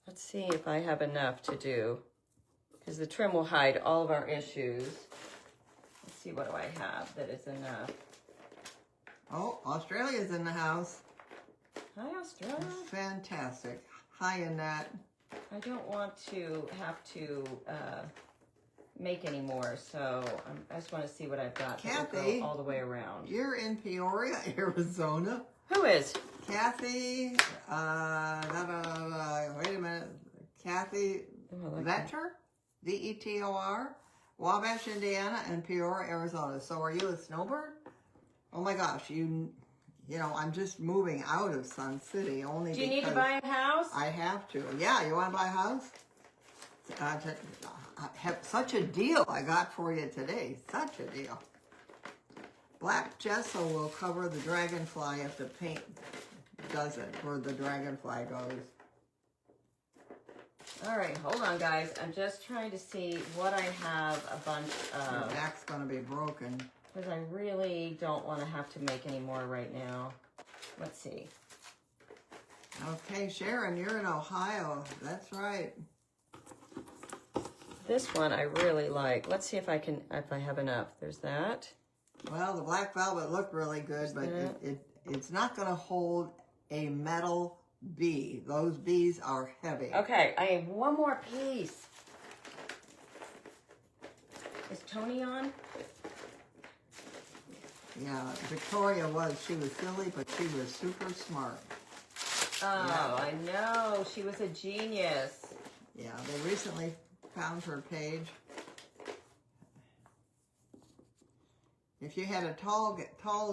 Let's see if I have enough to do, because the trim will hide all of our issues. Let's see, what do I have that is enough? Oh, Australia's in the house. Hi, Australia. Fantastic. Hi, Annette. I don't want to have to make any more, so I just want to see what I've got that will Kathy, go all the way around. You're in Peoria, Arizona. Who is? Kathy, wait a minute. Kathy Vetter, Vetor, Wabash, Indiana, and Peoria, Arizona. So are you a snowbird? Oh my gosh, you know, I'm just moving out of Sun City only because... Do you need to buy a house? I have to. Yeah, you want to buy a house? I have such a deal I got for you today. Such a deal. Black gesso will cover the dragonfly if the paint doesn't, where the dragonfly goes. All right, hold on, guys. I'm just trying to see what I have a bunch Your of, back's going to be broken. because I really don't want to have to make any more right now. Let's see. Okay, Sharon, you're in Ohio. That's right. This one I really like. Let's see if I have enough. There's that. Well, the black velvet looked really good, but it's not going to hold a metal bee. Those bees are heavy. Okay, I have one more piece. Is Tony on? Yeah, Victoria she was silly, but she was super smart. Oh, Yeah. I know. She was a genius. Yeah, they recently found her page. If you had a tall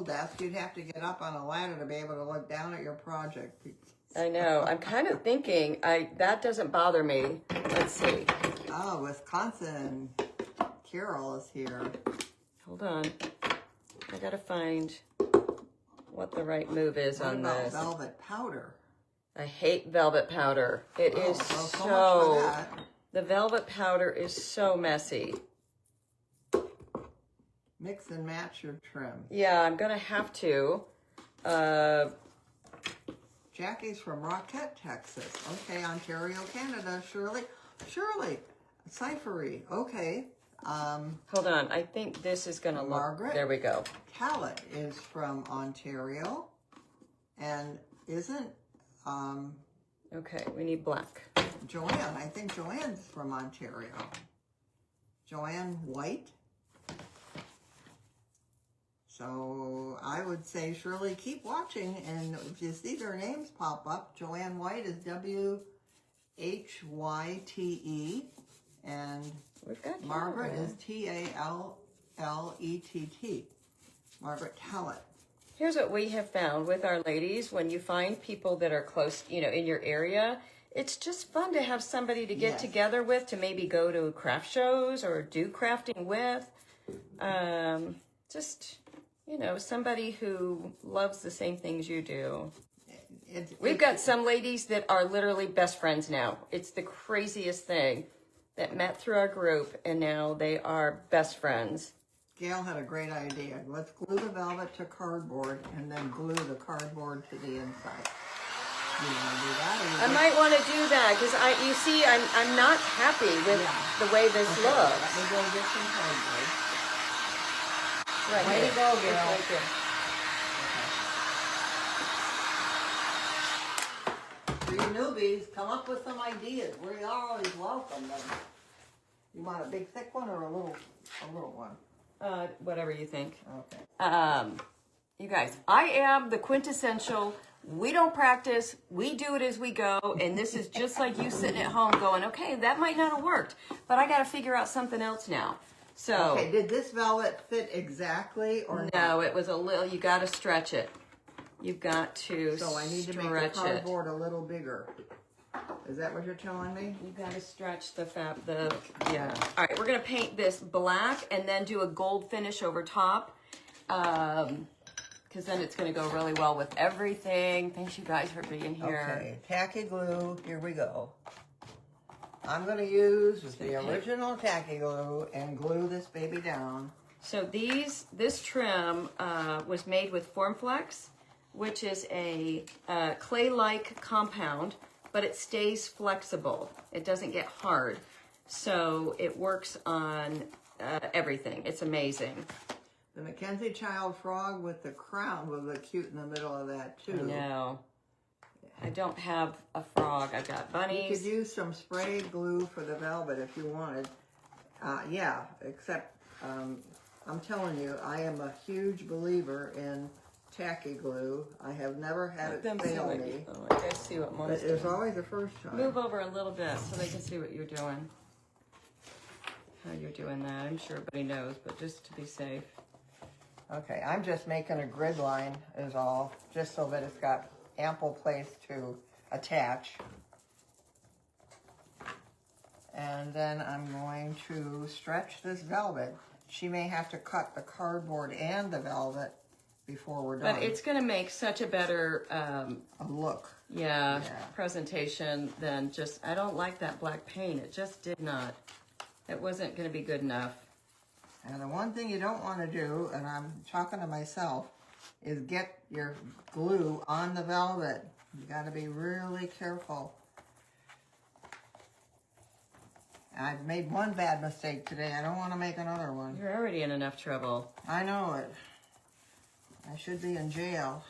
desk, you'd have to get up on a ladder to be able to look down at your project. I know. I'm kind of thinking that doesn't bother me. Let's see. Oh, Wisconsin. Carol is here. Hold on. I gotta find what the right move is What on about this. velvet powder? I hate velvet powder. It is well, so much for so. that. The velvet powder is so messy. Mix and match your trim. Yeah, I'm gonna have to. Jackie's from Rockette, Texas. Okay, Ontario, Canada. Shirley, Cyphery. Okay. Hold on. I think this is gonna look. Margaret? There we go. Callet is from Ontario, and isn't Okay, we need black. Joanne? I think Joanne's from Ontario. Joanne White. So I would say, Shirley, keep watching, and if you see their names pop up, Joanne White is WHYTE, and We've got Margaret Callet. is TALLETT. Margaret Callet. Here's what we have found with our ladies. When you find people that are close, you know, in your area, it's just fun to have somebody to get Yes. together with, to maybe go to craft shows or do crafting with. Just, you know, somebody who loves the same things you do. We've got some ladies that are literally best friends now. It's the craziest thing, that met through our group, and now they are best friends. Gail had a great idea. Let's glue the velvet to cardboard and then glue the cardboard to the inside. You want to do that? Or you I just- might want to do that because you see, I'm not happy with the way this Okay, looks. let me go get some cardboard. Right Way to here. go, It's Gail. right there. For you newbies, come up with some ideas. We always welcome them. You want a big thick one or a little one? Whatever you think. Okay. You guys, I am the quintessential We don't practice. We do it as we go. And this is just like you sitting at home going, okay, that might not have worked, but I got to figure out something else now. So, okay, did this velvet fit exactly or not? No, it was a little, you got to stretch it. You've got to So I need to make the cardboard a little bigger. Is that what you're telling me? You got to stretch yeah. All right, we're going to paint this black and then do a gold finish over top. Because then it's going to go really well with everything. Thanks you guys for being here. Okay, tacky glue, here we go. I'm going to use the original tacky glue and glue this baby down. So this trim was made with FormFlex, which is a clay-like compound, but it stays flexible. It doesn't get hard. So it works on everything. It's amazing. The Mackenzie Child frog with the crown will look cute in the middle of that too. I know. I don't have a frog. I've got bunnies. You could use some spray glue for the velvet if you wanted. Yeah, except I'm telling you, I am a huge believer in tacky glue. I have never had it fail me. Oh, I guys see what Mom's doing. It's always the first time. Move over a little bit so they can see what you're doing. How you're doing that. I'm sure everybody knows, but just to be safe. Okay, I'm just making a grid line is all, just so that it's got ample place to attach. And then I'm going to stretch this velvet. She may have to cut the cardboard and the velvet before we're done. But it's going to make such a better a look. Yeah, presentation than just, I don't like that black paint. It just did not. It wasn't going to be good enough. And the one thing you don't want to do, and I'm talking to myself, is get your glue on the velvet. You got to be really careful. I've made one bad mistake today. I don't want to make another one. You're already in enough trouble. I know it. I should be in jail.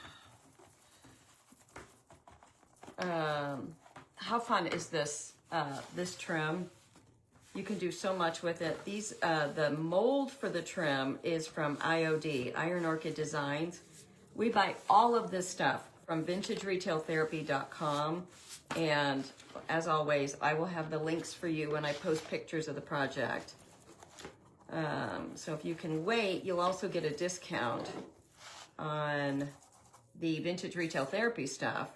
How fun is this this trim? You can do so much with it. These the mold for the trim is from IOD, Iron Orchid Designs. We buy all of this stuff from vintageretailtherapy.com, and as always, I will have the links for you when I post pictures of the project. So if you can wait, you'll also get a discount on the Vintage Retail Therapy stuff.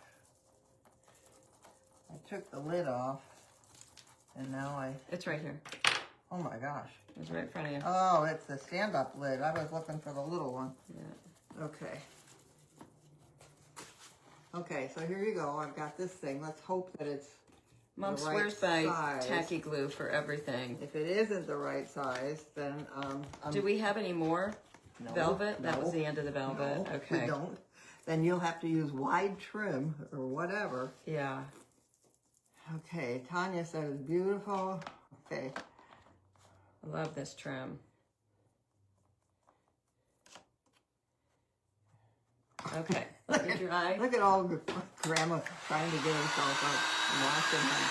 I took the lid off, and now It's right here. Oh my gosh. It's right in front of you. Oh, it's the stand-up lid. I was looking for the little one. Yeah. Okay. Okay, so here you go. I've got this thing. Let's hope that it's Mom the swears right by size. tacky glue for everything. If it isn't the right size, then Do we have any more no, velvet? That no, was the end of the velvet. no, Okay. we don't. Then you'll have to use wide trim or whatever. Yeah. Okay, Tanya said it's beautiful. Okay. I love this trim. Okay. Let me dry. Look at all Grandma trying to get herself up and washing her.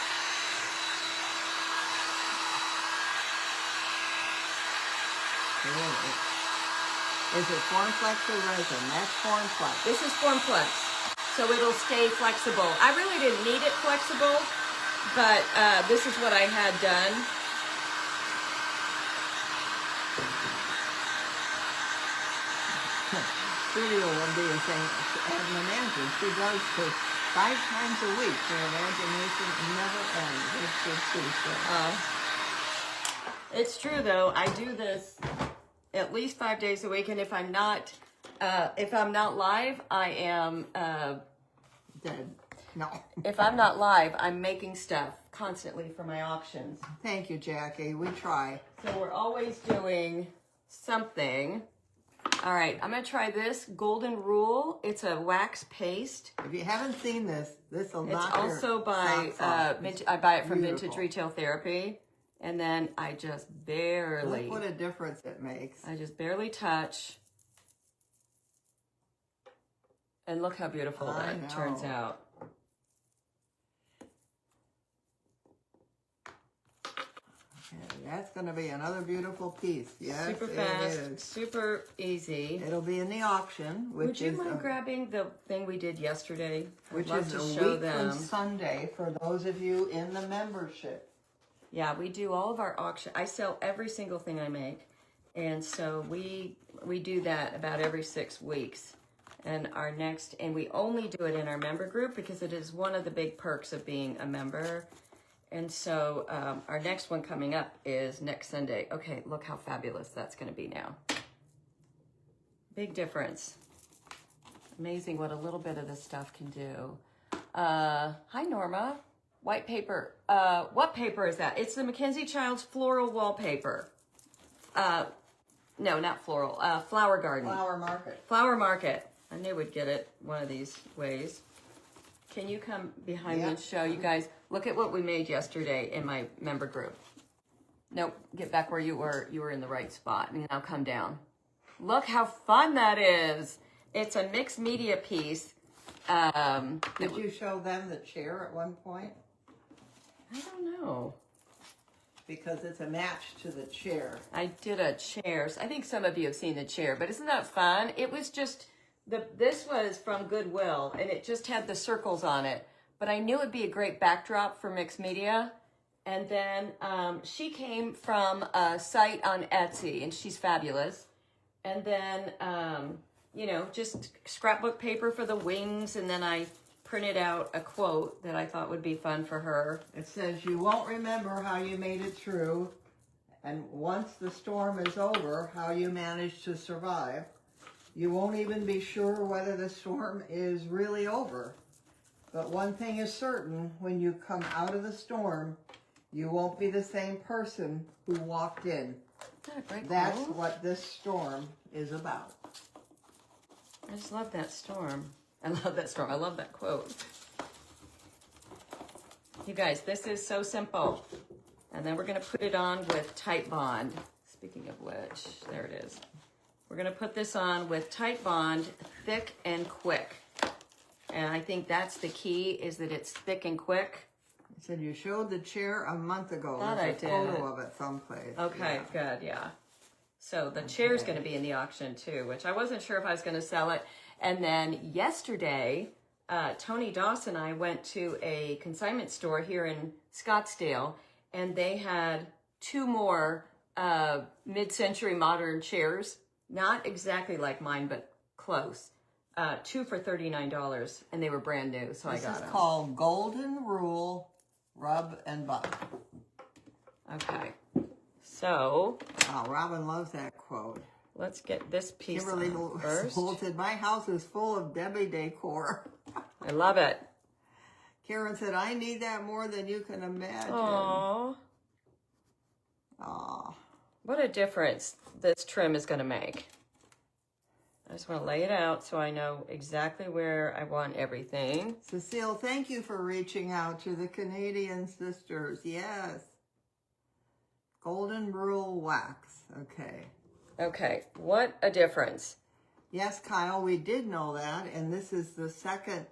Is it FormFlex or Resin? That's FormFlex. This is FormFlex, so it'll stay flexible. I really didn't need it flexible, but this is what I had done. Studio one day is saying, as an imagine, she does this 5 times a week. Her imagination never ends. It's just true. It's true though. I do this at least 5 days a week, and if I'm not live, I am Dead. No. If I'm not live, I'm making stuff constantly for my auctions. Thank you, Jackie. We try. So we're always doing something. All right, I'm gonna try this Golden Rule. It's a wax paste. If you haven't seen this, this will It's knock your also by socks off. I buy it from Beautiful. Vintage Retail Therapy, and then I just barely. Look what a difference it makes. I just barely touch, and look how beautiful I that turns know. out. Okay, That's going to be another beautiful piece. Yes, Super it fast, is. super easy. It'll be in the auction, which Would you is mind grabbing the thing we did yesterday? which I'd love is to a show week them. from Sunday for those of you in the membership. Yeah, we do all of our auction. I sell every single thing I make. And so we do that about every 6 weeks. And we only do it in our member group because it is one of the big perks of being a member. And so our next one coming up is next Sunday. Okay, look how fabulous that's going to be now. Big difference. Amazing what a little bit of this stuff can do. Hi, Norma. White paper. What paper is that? It's the Mackenzie Childs Floral Wallpaper. No, not floral. Flower Garden. Flower Market. Flower Market. I knew we'd get it one of these ways. Can you come behind me and show you guys? Look at what we made yesterday in my member group. Nope, get back where you were. You were in the right spot. And now come down. Look how fun that is. It's a mixed media piece. Did you show them the chair at one point? I don't know. Because it's a match to the chair. I did a chair. I think some of you have seen the chair, but isn't that fun? It was just, this was from Goodwill, and it just had the circles on it. But I knew it'd be a great backdrop for mixed media. And then she came from a site on Etsy, and she's fabulous. And then, you know, just scrapbook paper for the wings, and then I printed out a quote that I thought would be fun for her. It says, you won't remember how you made it through, and once the storm is over, how you managed to survive. You won't even be sure whether the storm is really over. But one thing is certain, when you come out of the storm, you won't be the same person who walked in. Isn't that a great That's quote? what this storm is about. I just love that storm. I love that storm. I love that quote. You guys, this is so simple. And then we're going to put it on with Tight Bond. Speaking of which, there it is. We're going to put this on with Tight Bond, thick and quick. And I think that's the key, is that it's thick and quick. It said you showed the chair a month ago. Thought There's I a did. photo of it someplace. Okay, good, yeah. So the chair's going to be in the auction too, which I wasn't sure if I was going to sell it. And then yesterday, Tony Dawson and I went to a consignment store here in Scottsdale, and they had 2 more mid-century modern chairs, not exactly like mine, but close. 2 for $39, and they were brand new, so I got them. This is called Golden Rule Rub and Buff. Okay, so Oh, Robin loves that quote. let's get this piece Kimberly on first. said, my house is full of Debbie decor. I love it. Karen said, I need that more than you can imagine. Aww. Aw. What a difference this trim is going to make. I just want to lay it out so I know exactly where I want everything. Cecile, thank you for reaching out to the Canadian sisters. Yes. Golden Rule Wax. Okay. Okay, what a difference. Yes, Kyle, we did know that, and this is the second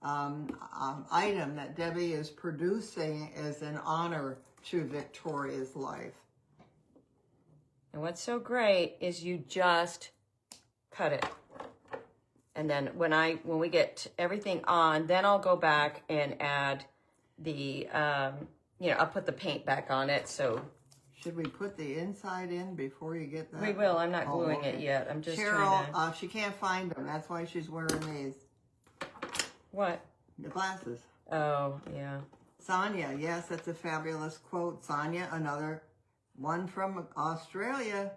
item that Debbie is producing as an honor to Victoria's life. And what's so great is you just cut it. And then when we get everything on, then I'll go back and add the, I'll put the paint back on it. So should we put the inside in before you get that? we will. I'm not gluing it yet. I'm just Cheryl, trying to... she can't find them. That's why she's wearing these. What? The glasses. Oh, yeah. Sonia, yes, that's a fabulous quote. Sonia, another one from Australia.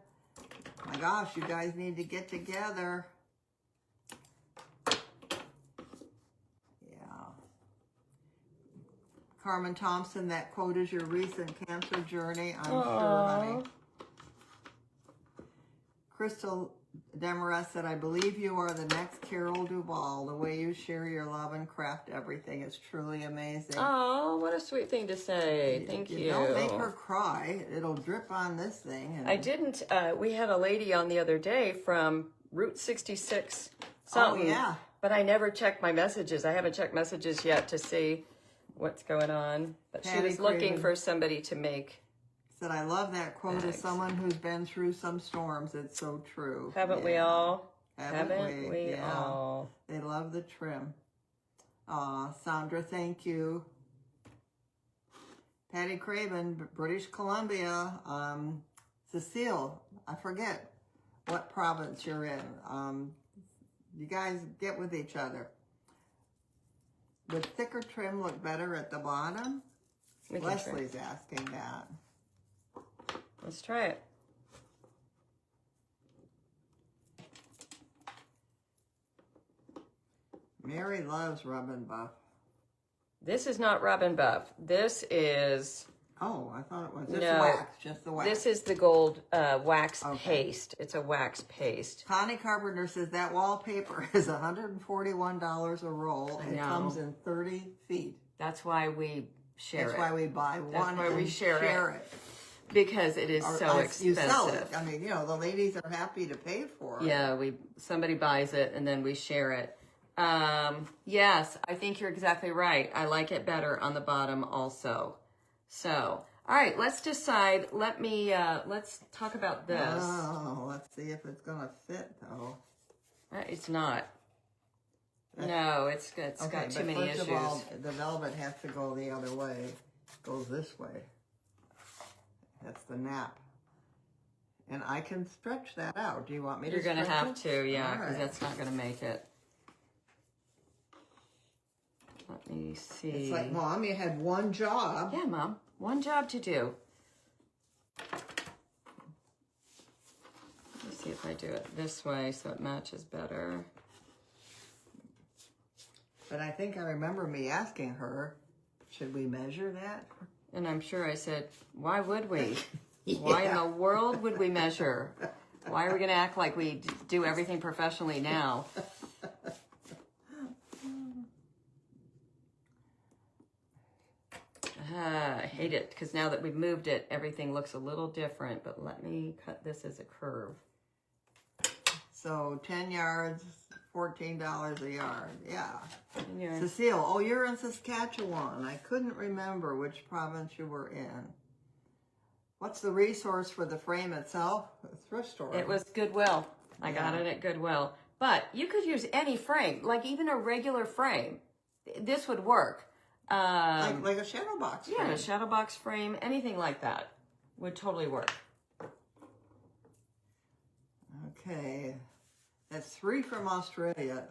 My gosh, you guys need to get together. Yeah. Carmen Thompson, that quote is your recent cancer journey, I'm sure, honey. Crystal Demarest said, I believe you are the next Carol Duvall. The way you share your love and craft everything is truly amazing. Oh, what a sweet thing to say. Thank you. Don't make her cry. It'll drip on this thing. And I didn't. We had a lady on the other day from Route 66 something. Oh, yeah. But I never checked my messages. I haven't checked messages yet to see what's going on. But she Patty was looking Craven for somebody to make Said, I love that quote bags. as someone who's been through some storms. It's so true. Haven't we all? Haven't we? Yeah. All? They love the trim. Sandra, thank you. Patty Craven, British Columbia. Cecile, I forget what province you're in. You guys get with each other. Would thicker trim look better at the bottom? Leslie's asking that. Let's try it. Mary loves Rub and Buff. This is not Rub and Buff. This is... Oh, I thought it was just wax, just the wax. This is the gold wax paste. It's a wax paste. Connie Carpenter says that wallpaper is $141 a roll. It comes in 30 feet. That's why we share it. That's why we buy one. That's why we share it. Because it is so expensive. You sell it. I mean, you know, the ladies are happy to pay for it. Yeah, somebody buys it and then we share it. Yes, I think you're exactly right. I like it better on the bottom also. So, all right, let's decide. Let's talk about this. Oh, let's see if it's gonna fit though. It's not. No, it's got too many issues. First of all, the velvet has to go the other way. It goes this way. That's the nap. And I can stretch that out. Do you want me to stretch it? You're going to have to, yeah, because that's not going to make it. Let me see. It's like, Mom, you had one job. Yeah, Mom. One job to do. Let me see if I do it this way so it matches better. But I think I remember me asking her, should we measure that? And I'm sure I said, why would we? Why in the world would we measure? Why are we going to act like we do everything professionally now? I hate it because now that we've moved it, everything looks a little different. But let me cut this as a curve. So 10 yards, $14 a yard. Yeah. Yards. Cecile, oh, you're in Saskatchewan. I couldn't remember which province you were in. What's the resource for the frame itself? A thrift store. It was Goodwill. I got it at Goodwill. But you could use any frame, like even a regular frame. This would work. Like a shadow box frame. Yeah, a shadow box frame, anything like that would totally work. Okay. That's 3 from Australia.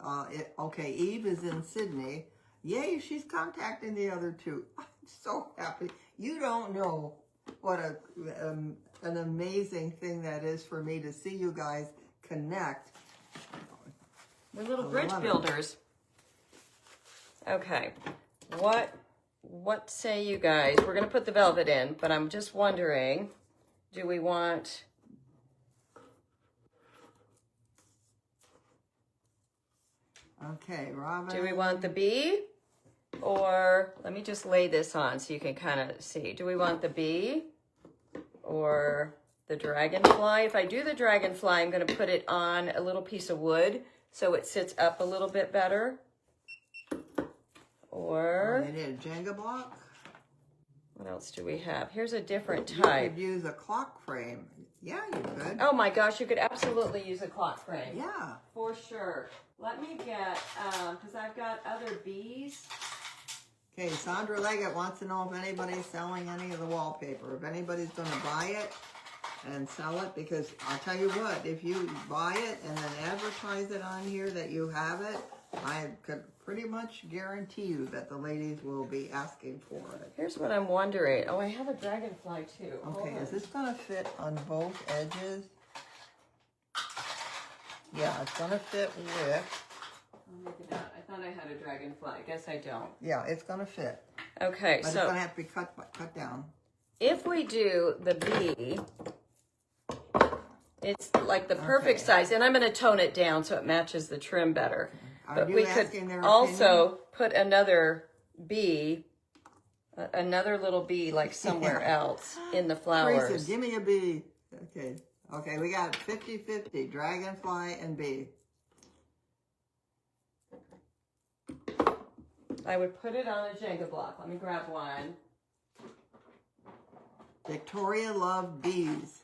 Okay, Eve is in Sydney. Yay, she's contacting the other 2. I'm so happy. You don't know what an amazing thing that is for me to see you guys connect. We're little bridge builders. Okay, what say you guys? We're going to put the velvet in, but I'm just wondering, do we want... Okay, Robin. Do we want the bee? Or, let me just lay this on so you can kind of see. Do we want the bee or the dragonfly? If I do the dragonfly, I'm going to put it on a little piece of wood so it sits up a little bit better. Or... You need a Jenga block? What else do we have? Here's a different type. You could use a clock frame. Yeah, you could. Oh my gosh, you could absolutely use a clock frame. Yeah. For sure. Let me get, because I've got other bees. Okay, Sandra Leggett wants to know if anybody's selling any of the wallpaper. If anybody's going to buy it and sell it, because I'll tell you what, if you buy it and then advertise it on here that you have it, I could pretty much guarantee you that the ladies will be asking for it. Here's what I'm wondering. Oh, I have a dragonfly too. Okay, is this going to fit on both edges? Yeah, it's going to fit with... Oh, look at that. I thought I had a dragonfly. I guess I don't. Yeah, it's going to fit. Okay, but so... it's going to have to be cut down. If we do the bee, it's like the perfect size. And I'm going to tone it down so it matches the trim better. But we could also put another bee, another little bee like somewhere else in the flowers. Teresa, give me a bee. Okay. Okay, we got 50-50, dragonfly and bee. I would put it on a Jenga block. Let me grab one. Victoria loved bees.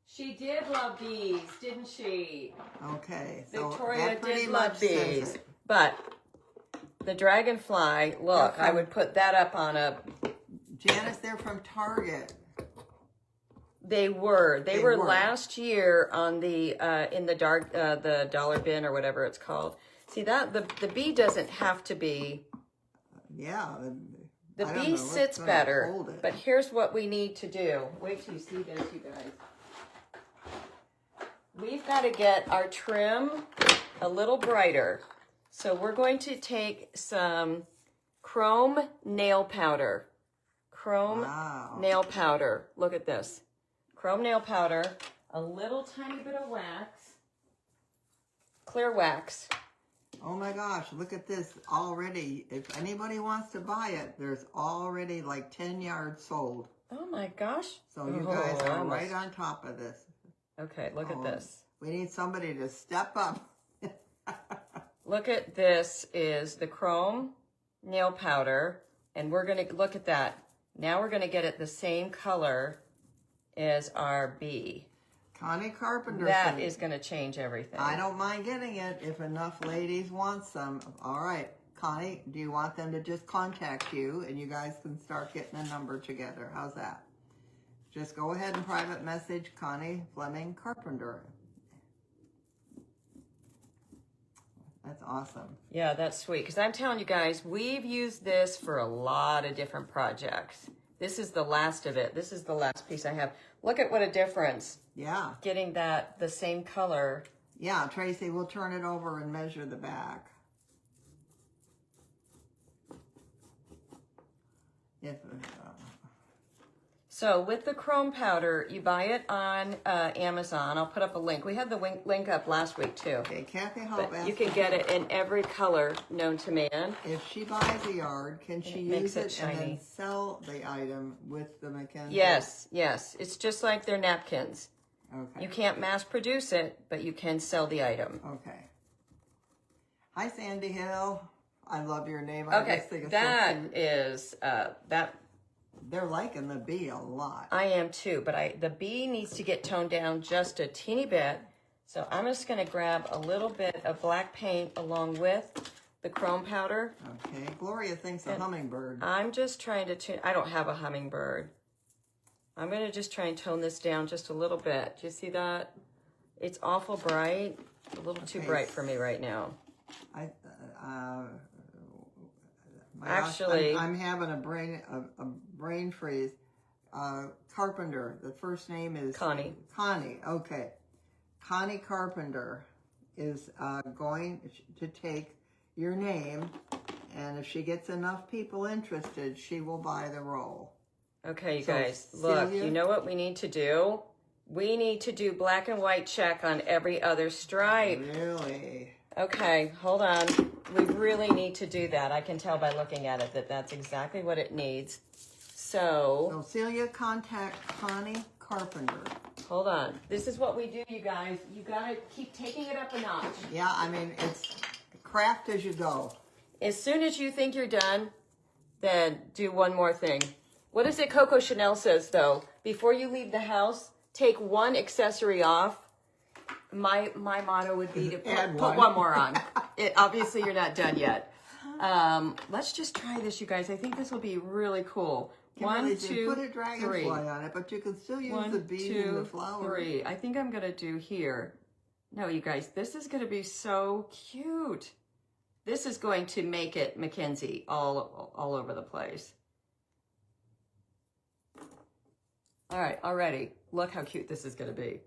She did love bees, didn't she? Okay, so Victoria that pretty did much love says bees. it. But the dragonfly, look, They're I from- would put that up on a... Janice, they're from Target. They were They were were. last year on the in the the dollar bin or whatever it's called. See that the bee doesn't have to be. Yeah. The I don't know bee what's sits gonna better. hold it. But here's what we need to do. Wait till you see this, you guys. We've got to get our trim a little brighter. So we're going to take some chrome nail powder. Chrome Wow. nail powder. Look at this. Chrome nail powder, a little tiny bit of wax, clear wax. Oh my gosh, look at this already. If anybody wants to buy it, there's already like 10 yards sold. Oh my gosh. So you Oh, guys are almost. right on top of this. Okay, look at this. We need somebody to step up. Look at this is the chrome nail powder, and we're going to look at that. Now we're going to get it the same color as our bee. Connie Carpenter That said, is going to change everything. I don't mind getting it if enough ladies want some. All right, Connie, do you want them to just contact you and you guys can start getting a number together? How's that? Just go ahead and private message Connie Fleming Carpenter. That's awesome. Yeah, that's sweet. Because I'm telling you guys, we've used this for a lot of different projects. This is the last of it. This is the last piece I have. Look at what a difference. Yeah. Getting that the same color. Yeah, Tracy, we'll turn it over and measure the back. If, So with the chrome powder, you buy it on Amazon. I'll put up a link. We had the link up last week too. okay, Kathy Hope But asked you can get it in every color known to man. if she buys a yard, can she makes use it it and then shiny. sell the item with the Mackenzie? Yes, yes. It's just like their napkins. Okay. You can't mass produce it, but you can sell the item. Okay. Hi, Sandy Hill. I love your name. I Okay, just think it's that so cute. is that. They're liking the bee a lot. I am too, but the bee needs to get toned down just a teeny bit. So I'm just going to grab a little bit of black paint along with the chrome powder. Okay. Gloria thinks a hummingbird. I'm just trying to tune. I don't have a hummingbird. I'm going to just try and tone this down just a little bit. Do you see that? It's awful bright. A little too Okay. bright for me right now. My gosh, Actually- I'm having a brain freeze. Carpenter. The first name is Connie. Connie. Okay. Connie Carpenter is going to take your name, and if she gets enough people interested, she will buy the roll. Okay, you So, guys, look, Celia? you know what we need to do? We need to do black and white check on every other stripe. Really? Okay, hold on. We really need to do that. I can tell by looking at it that that's exactly what it needs. So, So Celia, contact Connie Carpenter. hold on. This is what we do, you guys. You gotta keep taking it up a notch. Yeah, I mean, it's craft as you go. As soon as you think you're done, then do one more thing. What is it Coco Chanel says, though? Before you leave the house, take one accessory off. My motto would be to put one more on. Obviously, you're not done yet. Let's just try this, you guys. I think this will be really cool. Kimberly One, said, two, put a dragonfly three. on it, but you can still use One, the bees and the flowers. 2, 3. I think I'm going to do here. No, you guys, this is going to be so cute. This is going to make it Mackenzie all over the place. All right, already. Look how cute this is going to be.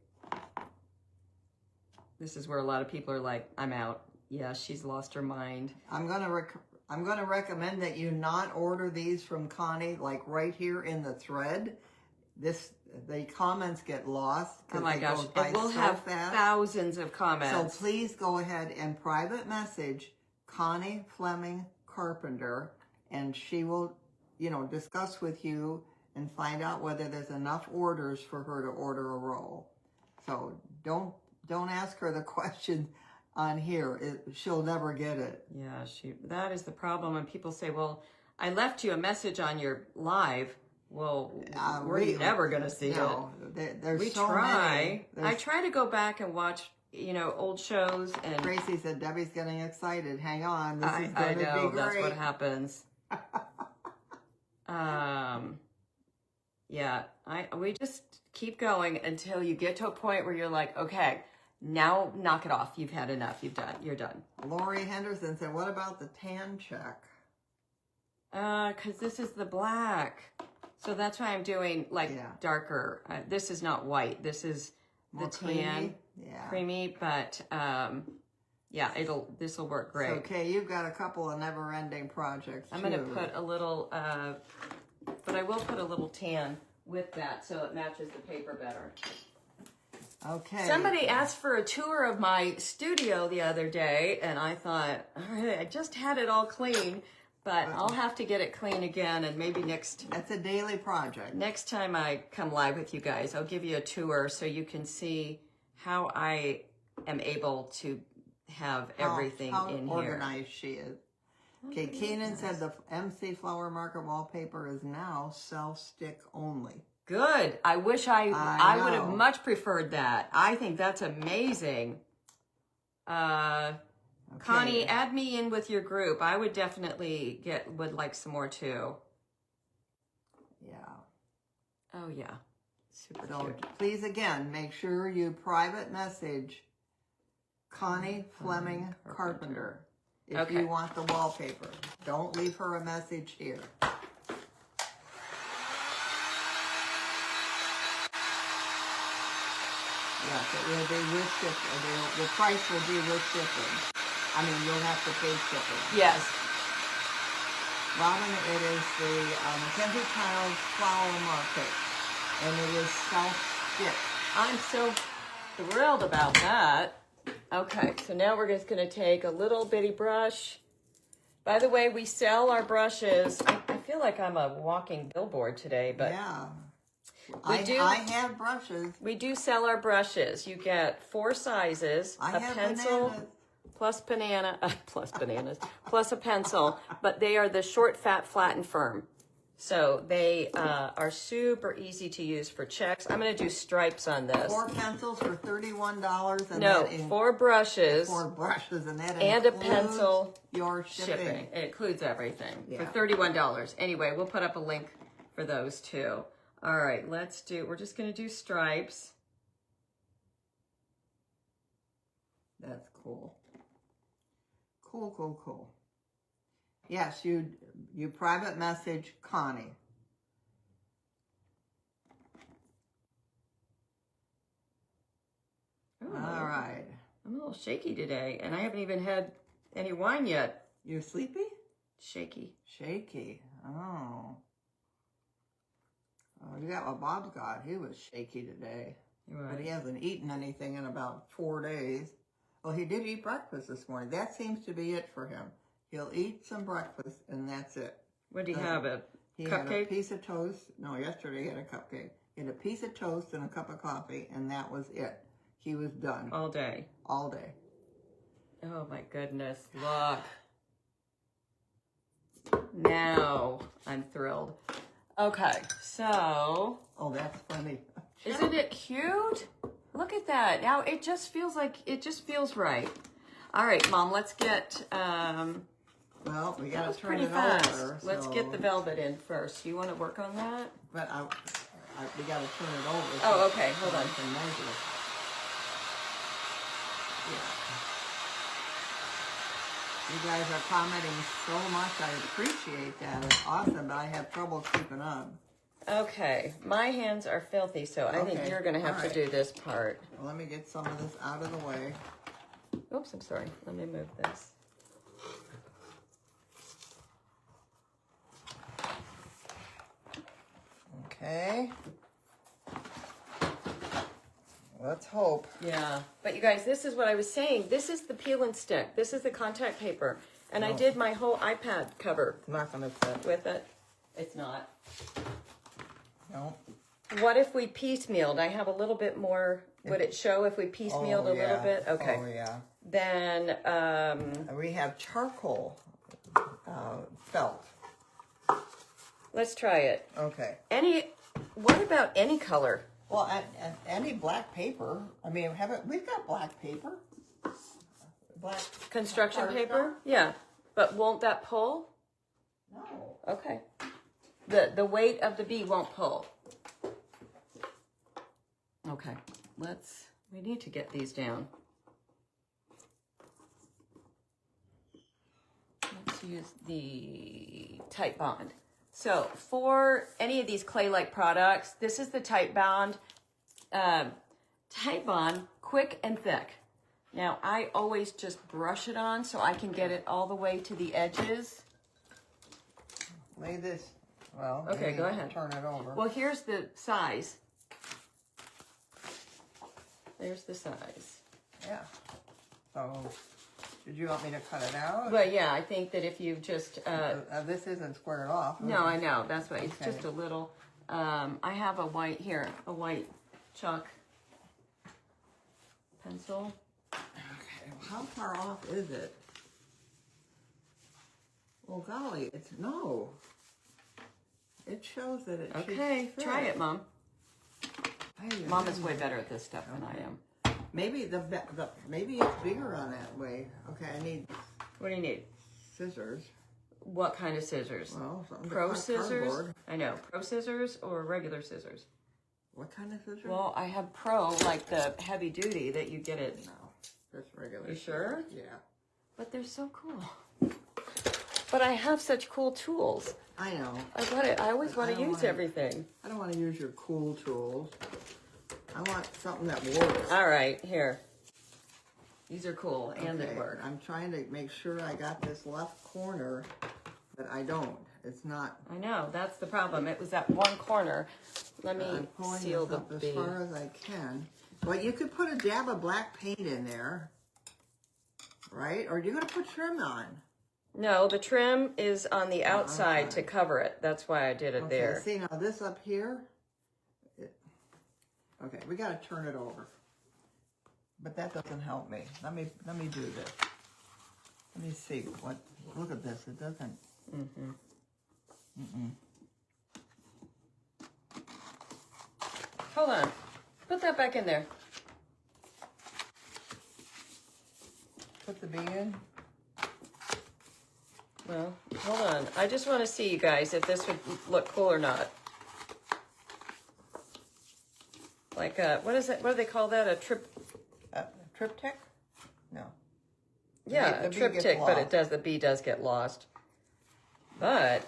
This is where a lot of people are like, I'm out. Yeah, she's lost her mind. I'm gonna recommend that you not order these from Connie, like right here in the thread. The comments get lost. Oh my gosh, goes by it will so have fast. thousands of So comments. please go ahead and private message Connie Fleming Carpenter, and she will, discuss with you and find out whether there's enough orders for her to order a roll. So don't ask her the question on here. She'll never get it. Yeah, that is the problem. And people say, well, I left you a message on your live. well, we're never going to see it. There's We so try. many. I try to go back and watch, you know, old shows. And Tracy said, Debbie's getting excited. Hang on. This is I going to know, be great. that's what happens. Yeah, we just keep going until you get to a point where you're like, okay, now knock it off. You've had enough. You're done. Lori Henderson said, what about the tan check? Because this is the black. So that's why I'm doing like darker. This is not white. This is More the tan. Creamy, but yeah, this will work great. So, okay, you've got a couple of never-ending projects, I'm going to put a little, but I will put a little tan with that so it matches the paper better. Okay. Somebody asked for a tour of my studio the other day, and I thought, all right, I just had it all clean, but I'll have to get it clean again, and maybe That's a daily project. Next time I come live with you guys, I'll give you a tour so you can see how I am able to have everything in How here. organized she is. Okay, Keenan said the MC Flower Market wallpaper is now self-stick only. Good. I wish I would have much preferred that. I think that's amazing. Connie, add me in with your group. I would definitely would like some more too. Yeah. Oh yeah. Super So cute. please again, make sure you private message Connie Fleming Carpenter if you want the wallpaper. Don't leave her a message here. Yes, it will be with shipping. The price will be with shipping. I mean, you'll have to pay shipping. Yes. Robin, it is the Mackenzie Childs Flower Market, and it is self-stick. I'm so thrilled about that. Okay, so now we're just going to take a little bitty brush. By the way, we sell our brushes. I feel like I'm a walking billboard today, but yeah. I have brushes. We do sell our brushes. You get 4 sizes, a pencil, bananas. plus bananas, plus a pencil, but they are the short, fat, flat, and firm. So they are super easy to use for checks. I'm going to do stripes on this. 4 pencils for $31. And no, 4 brushes. 4 brushes, and that and a pencil. Your shipping. It includes everything for $31. Anyway, we'll put up a link for those too. All right, we're just going to do stripes. That's cool. Cool. Yes, you private message Connie. Ooh, all right. I'm a little shaky today, and I haven't even had any wine yet. You're sleepy? Shaky. Oh. Oh, you got what Bob's got. He was shaky today. But he hasn't eaten anything in about 4 days. Well, he did eat breakfast this morning. That seems to be it for him. He'll eat some breakfast, and that's it. What did he have? A he cupcake? Had a piece of toast. No, yesterday he had a cupcake. He had a piece of toast and a cup of coffee, and that was it. He was done. All day. All day. Oh, my goodness. Look. Now I'm thrilled. Okay, so. Oh, that's funny. Isn't it cute? Look at that. Now it just feels right. All right, Mom, let's get, well, we got to turn pretty it fast. over. Let's get the velvet in first. You want to work on that? But we got to turn it over. Oh, okay. Hold on. I can measure. Yeah. You guys are commenting so much. I appreciate that. It's awesome, but I have trouble keeping up. Okay, my hands are filthy, so I think you're going to have to do this part. Well, let me get some of this out of the way. Oops, I'm sorry. Let me move this. Okay. Let's hope. Yeah, but you guys, this is what I was saying. This is the peel and stick. This is the contact paper. And I did my whole iPad cover. It's not going to fit. With it. It's not. No. What if we piecemealed? I have a little bit more. Would it show if we piecemealed a little bit? Okay. Oh, yeah. Then, we have charcoal felt. Let's try it. Okay. What about any color? Well, and any black paper. I mean, we've got black paper? Black Construction cardstock? paper? Yeah. But won't that pull? No. Okay. The weight of the bee won't pull. Okay. We need to get these down. Let's use the Tight Bond. So for any of these clay-like products, this is the Tight Bond. Tight Bond, quick and thick. Now, I always just brush it on so I can get it all the way to the edges. Lay this, well, Okay, go ahead. Turn it over. Well, here's the size. There's the size. Yeah. So, did you want me to cut it out? Well, yeah, I think that if you just... this isn't squared off. no, I know. That's why. It's just a little... I have a white chalk pencil. Okay, how far off is it? Well, golly, no. It shows that it should Okay, fit. try it, Mom. Ay, Mom is way better at this stuff than I am. Maybe maybe it's bigger on that way. Okay, I need What do you need? scissors. What kind of scissors? Well, something to Pro cut scissors? cardboard. I know. Pro scissors or regular scissors? What kind of scissors? Well, I have pro, like the heavy duty that you get it. No, just regular. You sure? scissors. Yeah. But they're so cool. But I have such cool tools. I know. I always want to use everything. I don't want to use your cool tools. I want something that works. All right, here. These are cool and they Okay, work. I'm trying to make sure I got this left corner, but I don't. It's not. I know, that's the problem. It was that one corner. Let me I'm pulling seal this the up bee. as far as I can. Well, you could put a dab of black paint in there, right? Or you're going to put trim on. No, the trim is on the outside to cover it. That's why I did it Okay, there. see now this up here. Okay, we got to turn it over. But that doesn't help me. Let me do this. Let me see what. Look at this. It doesn't. Hold on. Put that back in there. Put the bee in. Well, hold on. I just want to see, you guys, if this would look cool or not. Like, what is it? What do they call that? A Triptych? No. Yeah, The a bee gets triptych, but lost. the bee does get lost. But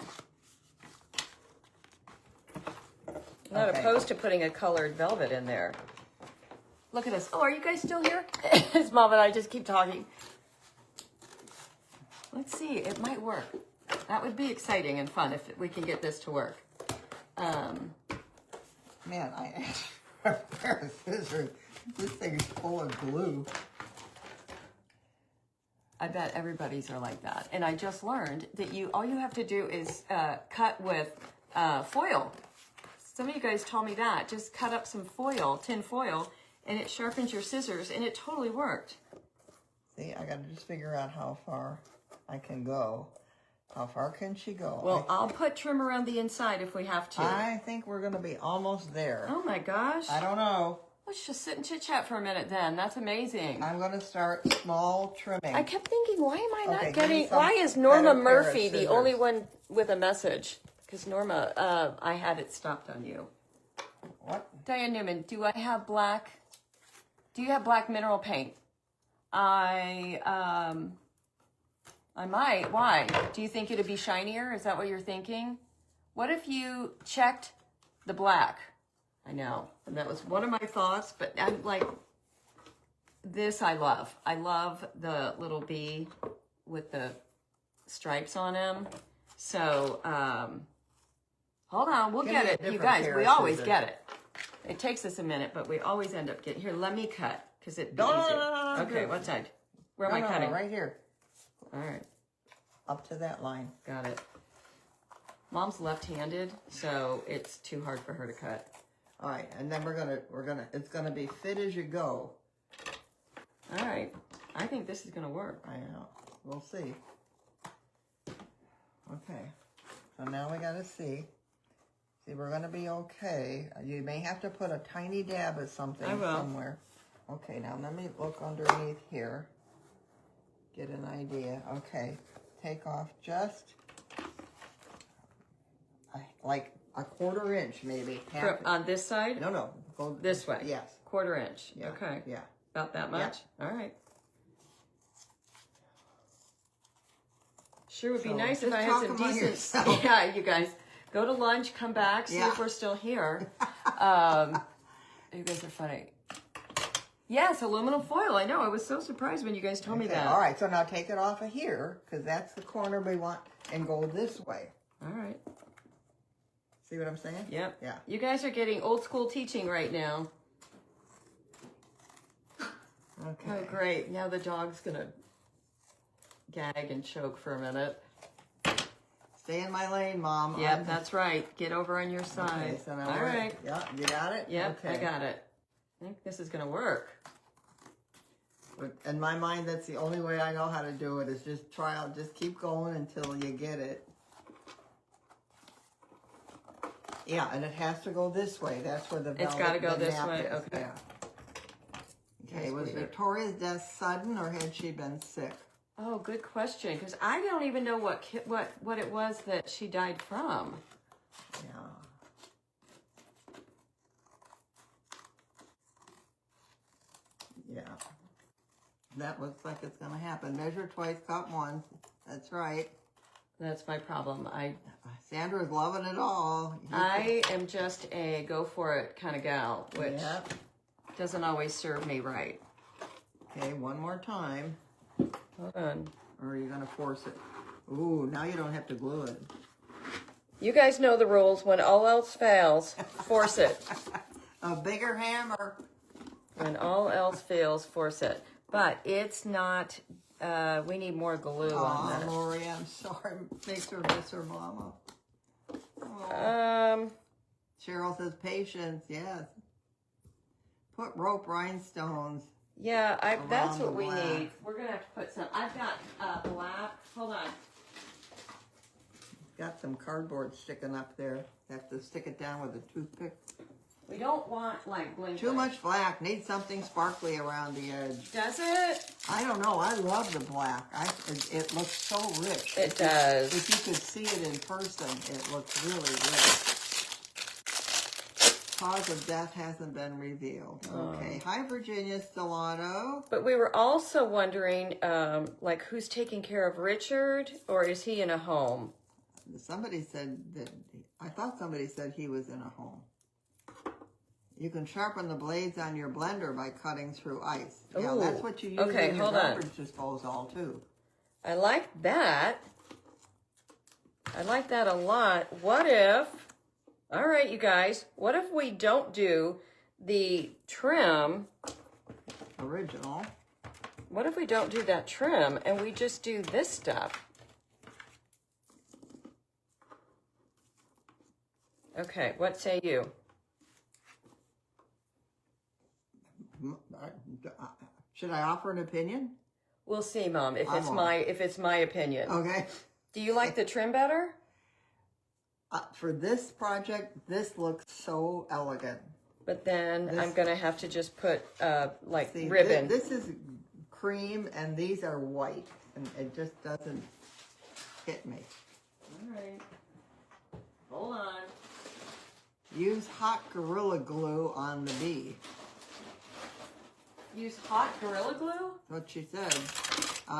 I'm not Okay. opposed to putting a colored velvet in there. Look at this. Oh, are you guys still here? It's Mom and I just keep talking. Let's see. It might work. That would be exciting and fun if we can get this to work. Man, I asked for a pair of scissors. This thing's full of glue. I bet everybody's are like that. And I just learned that all you have to do is cut with foil. Some of you guys told me that. Just cut up some foil, tin foil, and it sharpens your scissors, and it totally worked. See, I got to just figure out how far I can go. How far can she go? Well, I'll put trim around the inside if we have to. I think we're going to be almost there. Oh my gosh. I don't know. Let's just sit and chit chat for a minute then. That's amazing. I'm going to start small trimming. I kept thinking, why am I not Okay, give getting, me some why is Norma better pair of Murphy the scissors. only one with a message? Because Norma, I had it stopped on you. What? Diane Newman, do you have black mineral paint? I might. Why? Do you think it'd be shinier? Is that what you're thinking? What if you checked the black? I know. And that was one of my thoughts, but I'm like, this I love. I love the little bee with the stripes on him. So, hold on. We'll Give get me a it. You different guys, pair we of always scissors. get it. It takes us a minute, but we always end up getting, here, let me cut, because it'd be No, no, easier. no, no, no, Okay, no. what side? Where am No, I cutting? right here. All right, Up to that line. got it. Mom's left-handed, so it's too hard for her to cut. All right, and then it's gonna be fit as you go. All right, I think this is gonna work. I know. We'll see. Okay. So now we gotta see. See, we're gonna be okay. You may have to put a tiny dab of something I will. somewhere. Okay, now let me look underneath here. Get an idea. Okay, take off just like a 1/4 inch, maybe. On this side? No, go This way? Yes. 1/4 inch. Yeah. Okay. Yeah. About that much? All right. Sure would be So, nice if just I had talk some among decent. yourself. Yeah, you guys go to lunch, come back, see Yeah. if we're still here. You guys are funny. Yes, aluminum foil. I know. I was so surprised when you guys told me that. All right, so now take it off of here, because that's the corner we want, and go this way. All right. See what I'm saying? Yep. Yeah. You guys are getting old school teaching right now. Okay. Oh, great. Now the dog's going to gag and choke for a minute. Stay in my lane, Mom. Yep, that's right. Get over on your side. Okay, so now All right. Yeah, you got it? Yep, Okay. I got it. I think this is going to work. But in my mind, that's the only way I know how to do it, is just try out, just keep going until you get it. Yeah, and it has to go this way. That's where the velvet, It's got to go the this nap way? is. Okay. Yeah. Okay, was Victoria's death sudden, or had she been sick? Oh, good question. Because I don't even know what it was that she died from. Yeah. Yeah. That looks like it's going to happen. Measure twice, cut once. That's right. That's my problem. Sandra's loving it all. I am just a go for it kind of gal, which Yep. doesn't always serve me right. Okay, one more time. Hold on. Or are you going to force it? Ooh, now you don't have to glue it. You guys know the rules. When all else fails, force it. A bigger hammer. When all else fails, force it. But it's not, we need more glue on Oh, that. Lori, I'm sorry. Makes her miss her mama. Oh. Cheryl says patience, yes. Put rope rhinestones. Yeah, that's Around what the we black. need. We're going to have to put some, I've got black, hold on. Got some cardboard sticking up there. Have to stick it down with a toothpick. We don't want like bling. Too much black. Need something sparkly around the edge. Does it? I don't know. I love the black. It looks so rich. It does. If you could see it in person, it looks really rich. Cause of death hasn't been revealed. Okay. Hi, Virginia Stellato. But we were also wondering, like, who's taking care of Richard, or is he in a home? Somebody said that, I thought somebody said he was in a home. You can sharpen the blades on your blender by cutting through ice. Yeah, Ooh. that's what you use Okay, in your hold on. garbage disposal too. I like that. I like that a lot. What if, all right, you guys, what if we don't do the trim? Original. What if we don't do that trim and we just do this stuff? Okay, what say you? Should I offer an opinion? We'll see, Mom, if it's won't. my opinion. Okay. Do you like the trim better? For this project, this looks so elegant. But then I'm gonna have to just put like See, ribbon. This is cream and these are white, and it just doesn't hit me. All right. Hold on. Use hot Gorilla Glue on the bee. Use hot Gorilla Glue? What she said.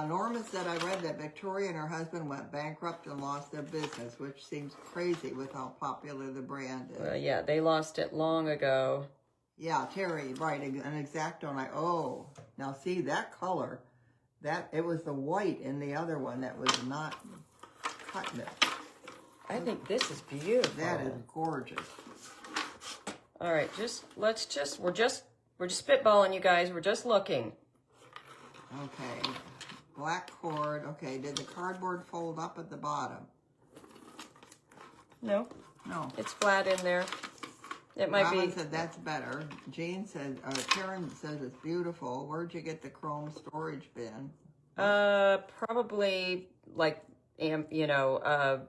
Norma said, I read that Victoria and her husband went bankrupt and lost their business, which seems crazy with how popular the brand is. Well, yeah, they lost it long ago. Yeah, Terry, right, an Exacto. And now see that color, it was the white in the other one that was not cutting it. I think this is beautiful. That is gorgeous. All right, we're just spitballing, you guys. We're just looking. Okay, black cord. Okay, did the cardboard fold up at the bottom? No, No. it's flat in there. It might Robin be. said that's better. Jean said, Karen says it's beautiful. Where'd you get the chrome storage bin? Probably like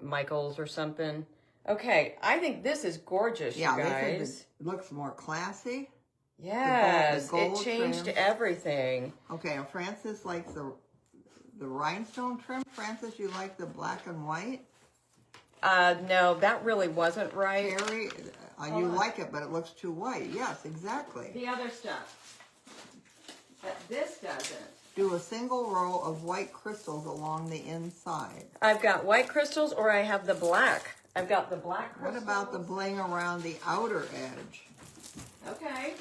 Michael's or something. Okay, I think this is gorgeous, Yeah, you this guys. it looks more classy. Yes, the gold it changed trim. everything. Okay, Francis likes the rhinestone trim. Francis, you like the black and white? No, that really wasn't right. Terry, you like it, but it looks too white. Yes, exactly. The other stuff. But this doesn't. Do a single row of white crystals along the inside. I've got white crystals or I have the black. I've got the black crystals. What about the bling around the outer edge? Okay.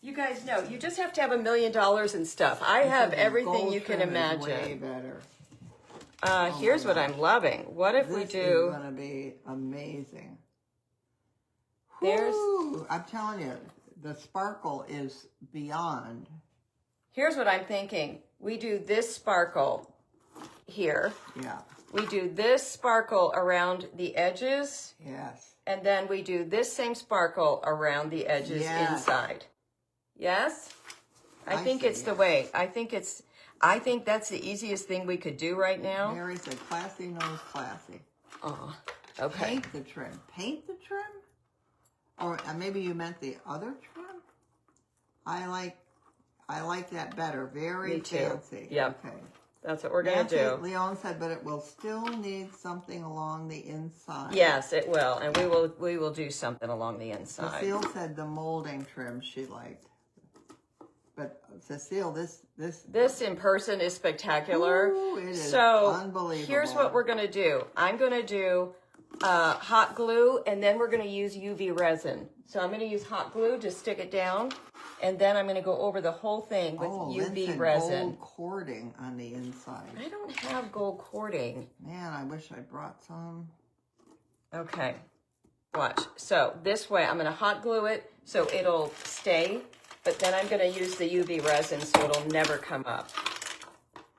You guys know, you just have to have $1 million in stuff. I have everything you can imagine. Way better. Here's what I'm loving. What if we do... This is going to be amazing. There's... Woo, I'm telling you, the sparkle is beyond. Here's what I'm thinking. We do this sparkle here. Yeah. We do this sparkle around the edges. Yes. And then we do this same sparkle around the edges inside. Yes? I think it's the way. I think that's the easiest thing we could do right now. Mary said classy knows classy. Oh, okay. Paint the trim. Paint the trim? Or maybe you meant the other trim? I like that better. Very fancy. Yep. Okay. That's what we're going to do. Leon said, but it will still need something along the inside. Yes, it will. And we will do something along the inside. Cecile said the molding trim she liked. But Cecile, this in person is spectacular. Ooh, it is so unbelievable. Here's what we're going to do. I'm going to do hot glue, and then we're going to use UV resin. So I'm going to use hot glue to stick it down, and then I'm going to go over the whole thing with UV resin. Gold cording on the inside. I don't have gold cording. Man, I wish I brought some. Okay, watch. So this way, I'm going to hot glue it so it'll stay, but then I'm going to use the UV resin so it'll never come up.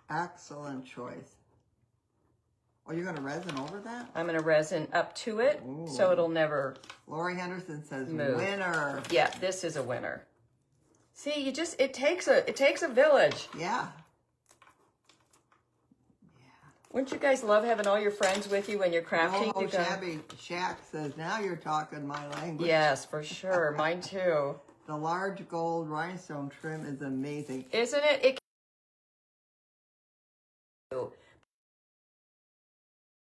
Excellent choice. Oh, you're going to resin over that? I'm going to resin up to it so it'll never Lori Henderson says move. Winner. Yeah, this is a winner. See, it takes a village. Yeah. Wouldn't you guys love having all your friends with you when you're crafting? Oh, Shabby Shack says, now you're talking my language. Yes, for sure. Mine too. The large gold rhinestone trim is amazing. Isn't it?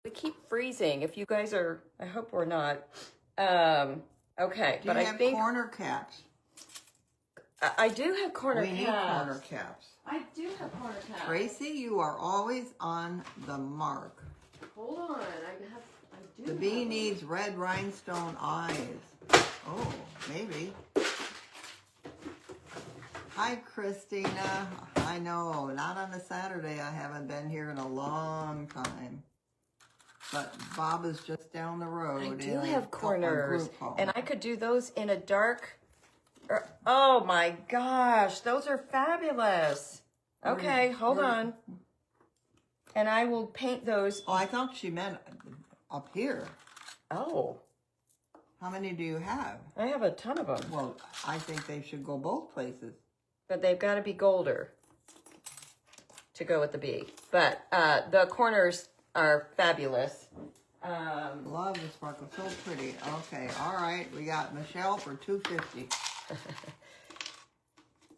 We keep freezing. If you guys are, I hope we're not. Okay, but I think corner caps. I do have corner caps. We need corner caps. I do have corner caps. Tracy, you are always on the mark. Hold on, I do. The bee needs red rhinestone eyes. Oh, maybe. Hi, Christina. I know, not on a Saturday. I haven't been here in a long time. But Bob is just down the road. I do have corners, and I could do those in a dark. Oh my gosh, those are fabulous. Okay, hold on. And I will paint those. Oh, I thought she meant up here. Oh. How many do you have? I have a ton of them. Well, I think they should go both places. But they've got to be golder to go with the bee. But the corners are fabulous. Love the sparkle, so pretty. Okay, all right, we got Michelle for $2.50.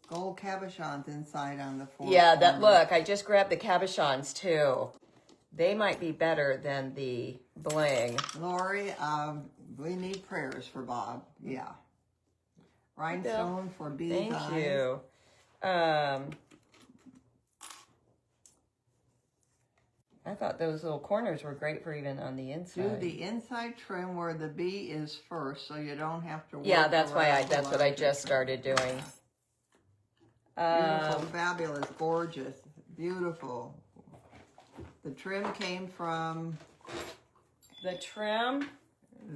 Gold cabochons inside on the four. Yeah, that look. I just grabbed the cabochons too. They might be better than the bling. Lori, we need prayers for Bob. Yeah. Rhinestone for bee's eyes. Thank you. I thought those little corners were great for even on the inside. Do the inside trim where the bee is first, so you don't have to work. Yeah, that's why that's what I just started doing. Beautiful, fabulous, gorgeous, beautiful. The trim came from the trim.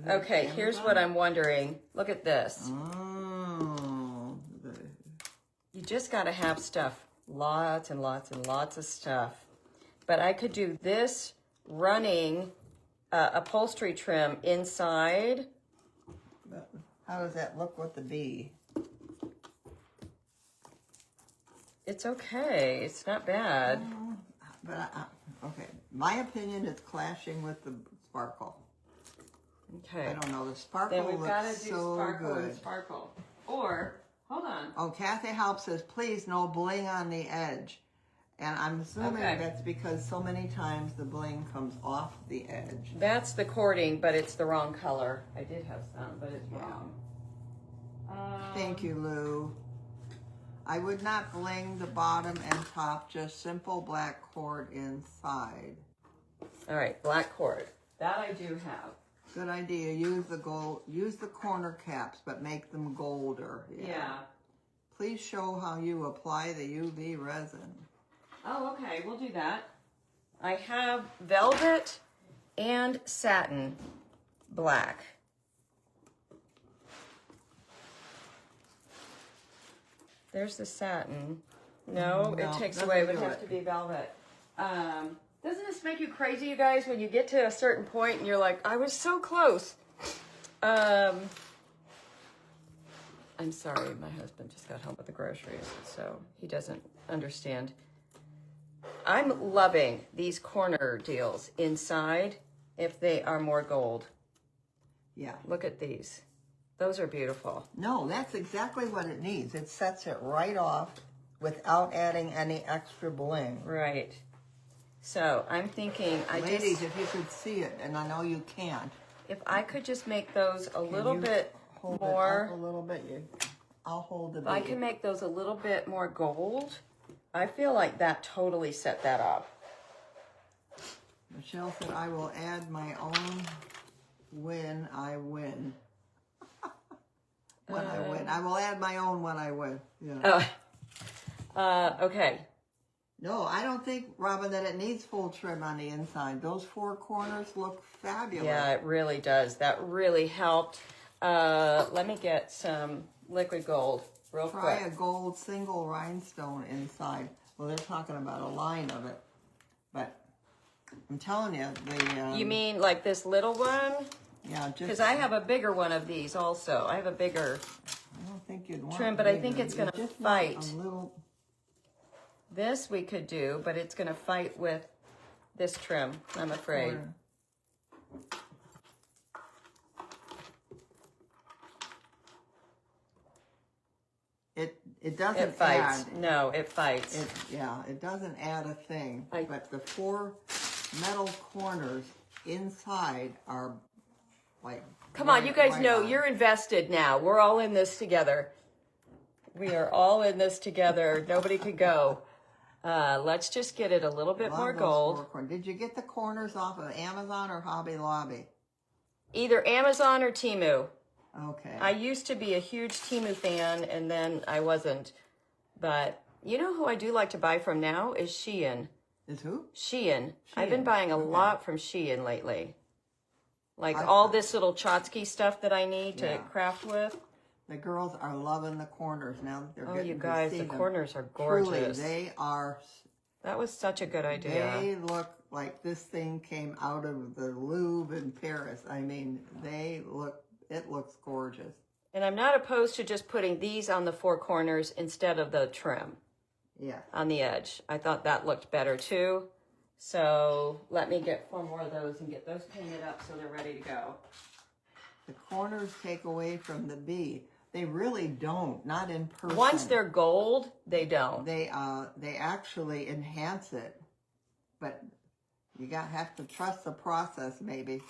Okay, here's what I'm wondering. Look at this. Oh, you just got to have stuff, lots and lots and lots of stuff. But I could do this running upholstery trim inside. How does that look with the bee? It's okay. It's not bad. But okay, my opinion is clashing with the sparkle. Okay. I don't know. The sparkle Then we've got to looks do so sparkle good. and sparkle. Or, hold on. Oh, Kathy Halp says, please no bling on the edge. And I'm assuming that's because so many times the bling comes off the edge. That's the cording, but it's the wrong color. I did have some, but it's wrong. Thank you, Lou. I would not bling the bottom and top, just simple black cord inside. All right, black cord. That I do have. Good idea. Use the gold. Use the corner caps, but make them golder. Yeah. Please show how you apply the UV resin. Oh, okay. We'll do that. I have velvet and satin black. There's the satin. No, it takes away. It would have to be velvet. Doesn't this make you crazy, you guys, when you get to a certain point and you're like, I was so close? I'm sorry, my husband just got home with the groceries, so he doesn't understand. I'm loving these corner deals inside if they are more gold. Yeah. Look at these. Those are beautiful. No, that's exactly what it needs. It sets it right off without adding any extra bling. Right. So I'm thinking, Ladies, if you could see it, and I know you can't. If I could just make those a little bit hold more. it up a little bit. I'll hold the If I can make those a little bit more gold, I feel like that totally set that up. Michelle said, I will add my own when I win. When I win. I will add my own when I win. Yeah. Okay. No, I don't think, Robin, that it needs full trim on the inside. Those four corners look fabulous. Yeah, it really does. That really helped. Let me get some liquid gold real quick. Try a gold single rhinestone inside. Well, they're talking about a line of it. But I'm telling you, you mean like this little one? Yeah, just... Because I have a bigger one of these also. I have a bigger I don't think you'd want trim, but I think it's going to fight. A little... This we could do, but it's going to fight with this trim, I'm afraid. It doesn't It fights. add... No, it fights. It doesn't add a thing. But the four metal corners inside are like... Come on, you guys know you're invested now. We're all in this together. We are all in this together. Nobody could go. Let's just get it a little bit more gold. Did you get the corners off of Amazon or Hobby Lobby? Either Amazon or Temu. Okay. I used to be a huge Temu fan, and then I wasn't. But you know who I do like to buy from now is Shein. Is who? Shein. I've been buying a lot from Shein lately. Like all this little Chotsky stuff that I need to craft with. The girls are loving the corners now. They're getting you guys, to see the corners are gorgeous. Truly, they are. That was such a good idea. They look like this thing came out of the Louvre in Paris. I mean, it looks gorgeous. And I'm not opposed to just putting these on the four corners instead of the trim. Yeah. On the edge. I thought that looked better too. So let me get 4 more of those and get those painted up so they're ready to go. The corners take away from the bead. They really don't, not in person. Once they're gold, they don't. They actually enhance it, but you have to trust the process, maybe.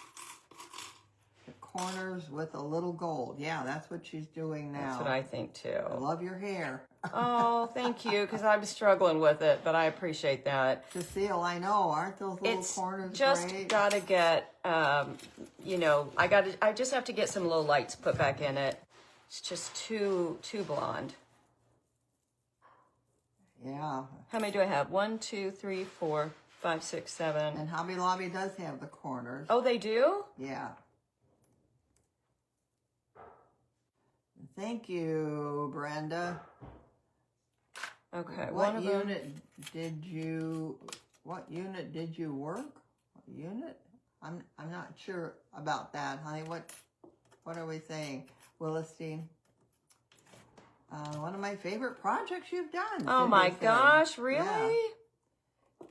The corners with a little gold. Yeah, that's what she's doing now. That's what I think too. I love your hair. Oh, thank you, because I'm struggling with it, but I appreciate that. Cecile, I know, aren't those little corners just great? gotta get, you know, I just have to get some low lights put back in it. It's just too blonde. Yeah. How many do I have? 1, 2, 3, 4, 5, 6, 7. And Hobby Lobby does have the corners. Oh, they do? Yeah. Thank you, Brenda. Okay. What unit did you work? What unit? I'm not sure about that, honey. What are we saying? Willistine. One of my favorite projects you've done. Oh my gosh, really? Yeah.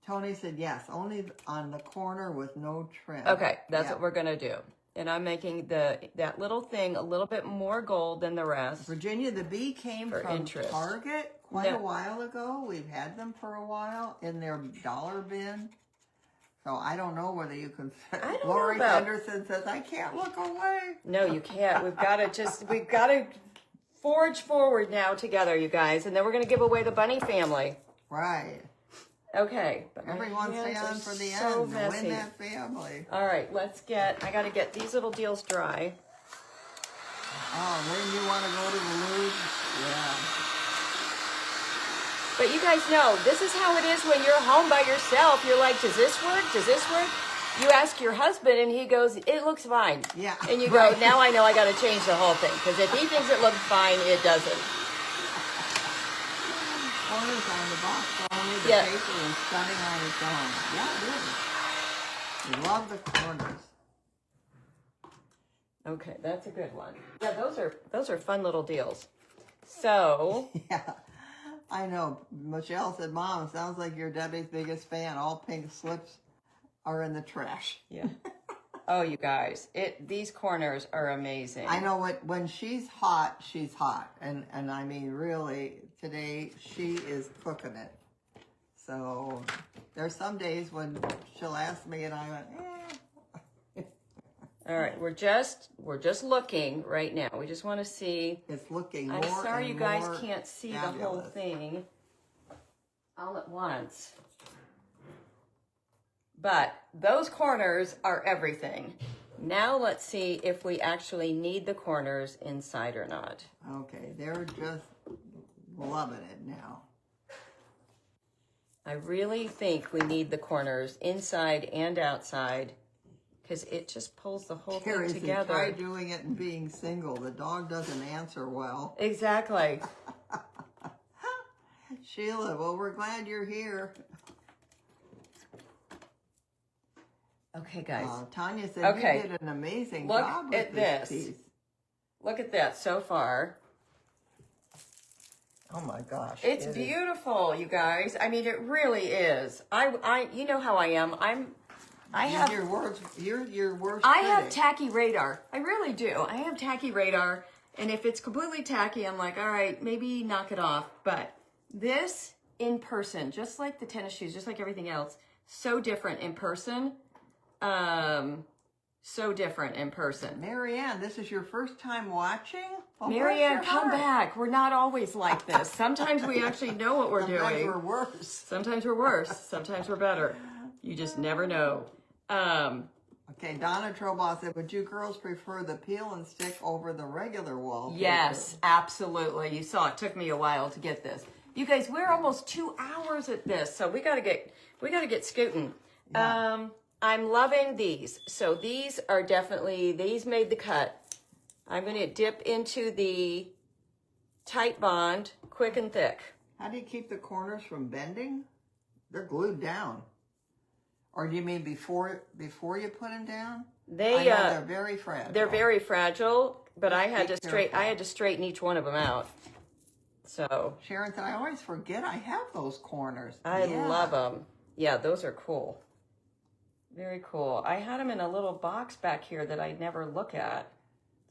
Tony said yes, only on the corner with no trim. Okay, that's what we're gonna do. And I'm making that little thing a little bit more gold than the rest. Virginia, the bee came For from interest. Target quite a while ago. We've had them for a while in their dollar bin. So I don't know whether you can. Lori Henderson says, I can't look away. No, you can't. We've got to forge forward now together, you guys. And then we're going to give away the bunny family. Right. Okay. Everyone stay on for the end and win that family. All right, I got to get these little deals dry. Oh, then you want to go to the loo? Yeah. But you guys know, this is how it is when you're home by yourself. You're like, does this work? Does this work? You ask your husband and he goes, it looks fine. Yeah. And you go, now I know I got to change the whole thing. Because if he thinks it looks fine, it doesn't. Corners on the box, only the paper is stunning on its own. Yeah, it is. We love the corners. Okay, that's a good one. Yeah, those are fun little deals. So yeah, I know. Michelle said, "Mom, sounds like you're Debbie's biggest fan. All pink slips are in the trash." Yeah. Oh, you guys, these corners are amazing. I know when she's hot, and I mean really. Today, she is cooking it. So, there's some days when she'll ask me and I went, All right, we're just looking right now. We just want to see. It's looking more. I'm sorry you guys more can't see fabulous. the whole thing all at once. But those corners are everything. Now let's see if we actually need the corners inside or not. Okay, they're just loving it now. I really think we need the corners inside and outside because it just pulls the whole thing together. Try doing it and being single. The dog doesn't answer well. Exactly. Sheila, well, we're glad you're here. Okay, guys. Tanya said you did an amazing job with this piece. Look at that so far. Oh my gosh. It's beautiful, you guys. I mean, it really is. You know how I am. I have your worst I have tacky radar. I really do. I have tacky radar. And if it's completely tacky, I'm like, all right, maybe knock it off. But this in person, just like the tennis shoes, just like everything else, so different in person. So different in person. Marianne, this is your first time watching? Well, Marianne, come back. We're not always like this. Sometimes we actually know what we're doing. Sometimes we're worse. Sometimes we're worse. Sometimes we're better. You just never know. Okay, Donna Trobaugh said, would you girls prefer the peel and stick over the regular wallpaper? Yes, absolutely. You saw it took me a while to get this. You guys, we're almost 2 hours at this, so we gotta get scooting. Yeah. I'm loving these. So these are these made the cut. I'm going to dip into the tight bond, quick and thick. How do you keep the corners from bending? They're glued down. Or do you mean before you put them down? They're very fragile. They're very fragile, but I had to straighten each one of them out. So Sharon said, I always forget I have those corners. I love them. Yeah, those are cool. Very cool. I had them in a little box back here that I never look at.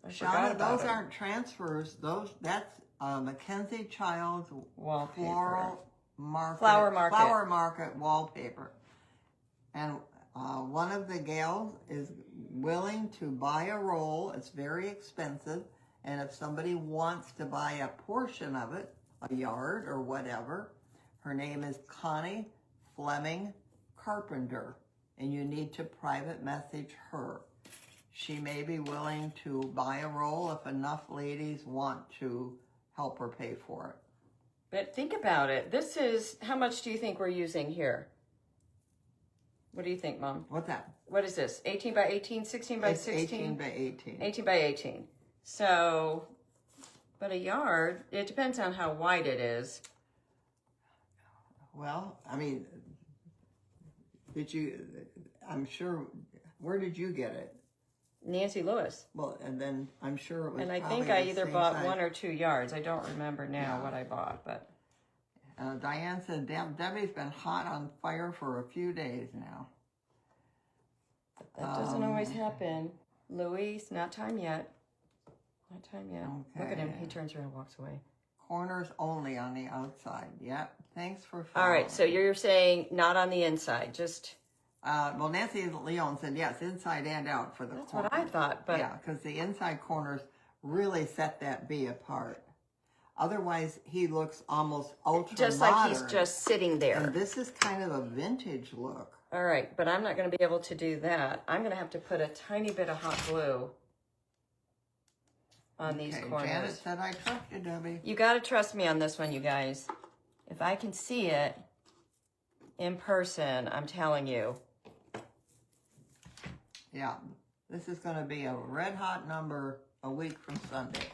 Shauna, those aren't transfers. That's Mackenzie Childs Wallpaper. Flower Market wallpaper. And one of the gals is willing to buy a roll. It's very expensive. And if somebody wants to buy a portion of it, a yard or whatever, her name is Connie Fleming Carpenter. And you need to private message her. She may be willing to buy a roll if enough ladies want to help her pay for it. But think about it. This is, how much do you think we're using here? What do you think, Mom? What's that? What is this? 18 by 18, 16 by 16? 18 by 18. 18 by 18. So, but a yard, it depends on how wide it is. Well, I mean, I'm sure, where did you get it? Nancy Lewis. Well, and then I'm sure it was. And I think I either bought 1 or 2 yards. I don't remember now what I bought, but. Diane said, Debbie's been hot on fire for a few days now. But that doesn't always happen. Louis, not time yet. Not time yet. Okay. Look at him. He turns around and walks away. Corners only on the outside. Yep. Thanks for All right, so following. you're saying not on the inside, just... Well, Nancy Leon said yes, inside and out for the That's corners. what I thought, but... Yeah, because the inside corners really set that bee apart. Otherwise, he looks almost ultra Just modern. like he's just sitting there. And this is kind of a vintage look. All right, but I'm not going to be able to do that. I'm going to have to put a tiny bit of hot glue on these corners. Janet said I trust you, Debbie. You got to trust me on this one, you guys. If I can see it in person, I'm telling you. Yeah, this is going to be a red hot number a week from Sunday.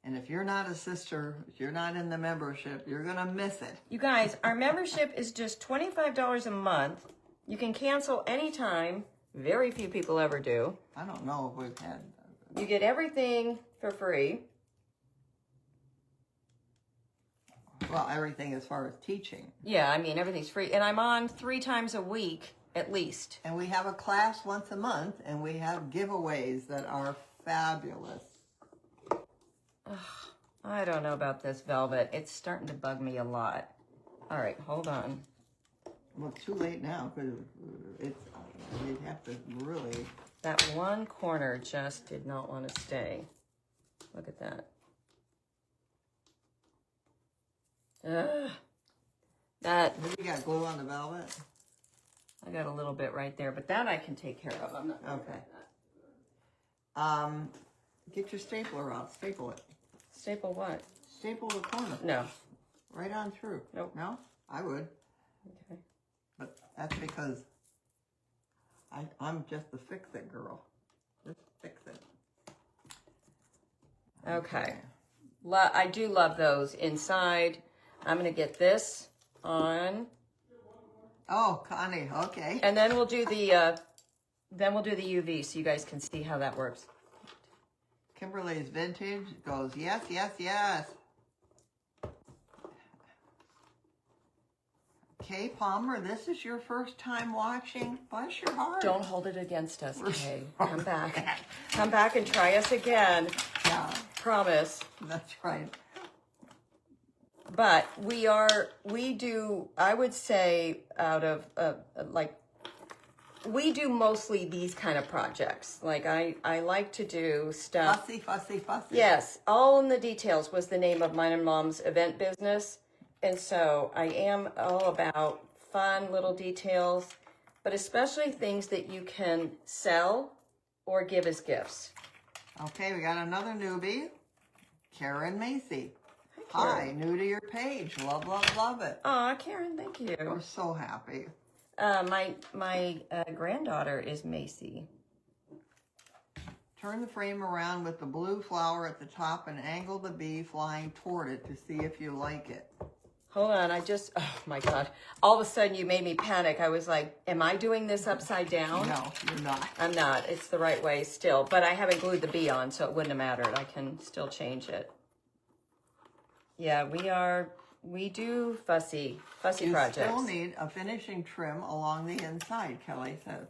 And if you're not a sister, if you're not in the membership, you're going to miss it. You guys, our membership is just $25 a month. You can cancel anytime. Very few people ever do. I don't know if we've had... You get everything for free. Well, everything as far as teaching. Yeah, I mean, everything's free. And I'm on 3 times a week, at least. And we have a class once a month, and we have giveaways that are fabulous. Ugh, I don't know about this velvet. It's starting to bug me a lot. All right, hold on. Well, it's too late now, because it's, you'd have to really... That one corner just did not want to stay. Look at that. Ugh. That, You got glue on the velvet? I got a little bit right there, but that I can take care of. I'm not gonna Okay. that. Get your stapler out. Staple it. Staple what? Staple the corner. No. Right on through. Nope. No? I would. Okay. But that's because I'm just the fix-it girl. Just fix it. Okay. I do love those inside. I'm going to get this on. Oh, Connie, okay. And then we'll do the UV so you guys can see how that works. Kimberly's vintage goes, yes, yes, yes. Kay Palmer, this is your first time watching. Bless your heart. Don't hold it against us, Kay. Come back. Come back and try us again. Yeah, Promise. that's right. But we do, I would say, out of, we do mostly these kind of projects. Like, I like to do stuff. Fussy, fussy, fussy. Yes, All in the Details was the name of mine and Mom's event business. And so I am all about fun little details, but especially things that you can sell or give as gifts. Okay, we got another newbie. Karen Macy. Karen. Hi, new to your page. Love, love, love it. Aw, Karen, thank you. We're so happy. My granddaughter is Macy. Turn the frame around with the blue flower at the top and angle the bee flying toward it to see if you like it. Hold on, oh my God. All of a sudden you made me panic. I was like, am I doing this upside down? No, you're not. I'm not. It's the right way still, but I haven't glued the bee on, so it wouldn't have mattered. I can still change it. Yeah, we do fussy projects. You still need a finishing trim along the inside, Kelly says.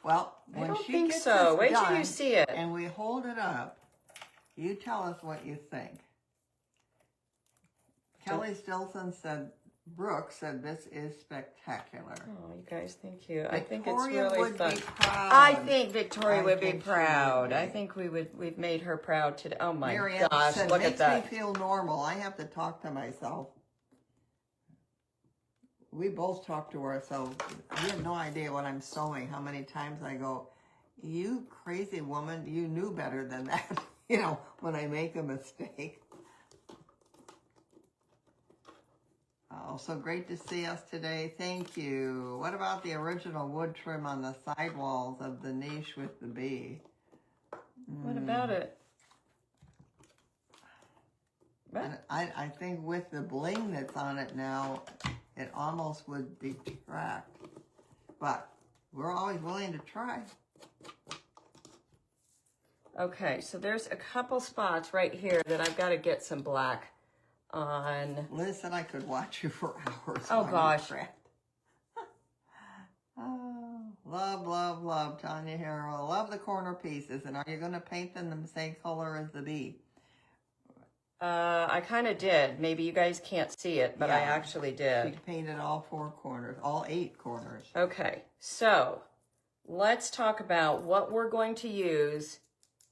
Well, I when don't she think gets so. this Wait till done you see it. and we hold it up, you tell us what you think. Kelly Stilson said, Brooke said, this is spectacular. Oh, you guys, thank you. I think it's Victoria really would fun. be proud. I think Victoria I would be think she would proud. be. I think we've made her proud today. Oh my Mary Ann gosh, said, look at makes that. me feel normal. I have to talk to myself. We both talk to ourselves. You have no idea what I'm sewing, how many times I go, you crazy woman, you knew better than that, you know, when I make a mistake. Oh, so great to see us today. Thank you. What about the original wood trim on the sidewalls of the niche with the bee? What about it? And I think with the bling that's on it now, it almost would detract. But we're always willing to try. Okay, so there's a couple spots right here that I've got to get some black on. Liz said I could watch you for hours. Oh, while you gosh. craft. Oh, Love, love, love, Tanya Harrell. Love the corner pieces. And are you going to paint them the same color as the bee? I kind of did. Maybe you guys can't see it, but I actually did. She painted all 4 corners, all 8 corners. Okay, so let's talk about what we're going to use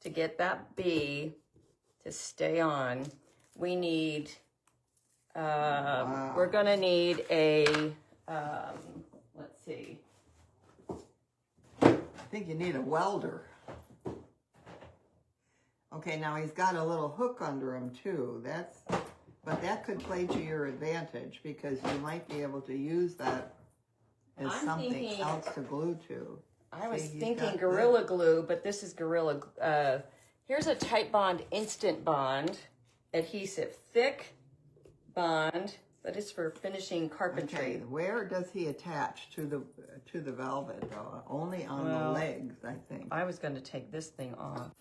to get that bee to stay on. We need, we're going to need a, let's see. I think you need a welder. Okay, now he's got a little hook under him too. But that could play to your advantage because you might be able to use that as something else to glue to. I was thinking Gorilla Glue, but this is Gorilla. Here's a Type Bond Instant Bond adhesive, thick bond, but it's for finishing carpentry. Okay, where does he attach to the velvet though? Only on the legs, I think. I was going to take this thing off.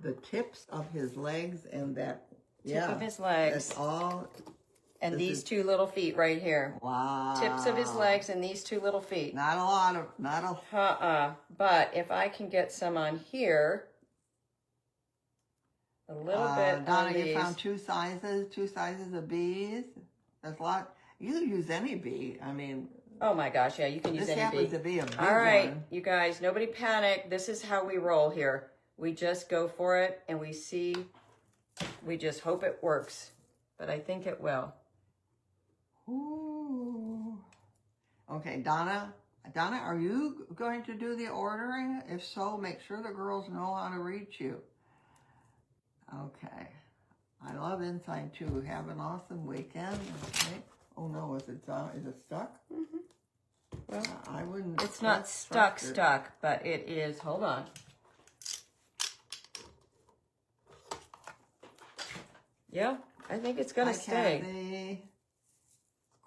The tips of his legs and that tip of his legs. That's all. And these 2 little feet right here. Wow. Tips of his legs and these 2 little feet. Not a lot of, But if I can get some on here, a little bit Donna, on these. you found 2 sizes of bees. That's a lot. You can use any bee. I mean. Oh my gosh, yeah, you can use any bee. This happens to be a big All right, one. you guys, nobody panic. This is how we roll here. We just go for it and we just hope it works. But I think it will. Ooh. Okay, Donna, are you going to do the ordering? If so, make sure the girls know how to reach you. Okay. I love Inside too. Have an awesome weekend. Okay. Oh no, is it stuck? Mm-hmm. Well, I wouldn't. It's not stuck, but it is. Hold on. Yeah, I think it's gonna stay. Kathy.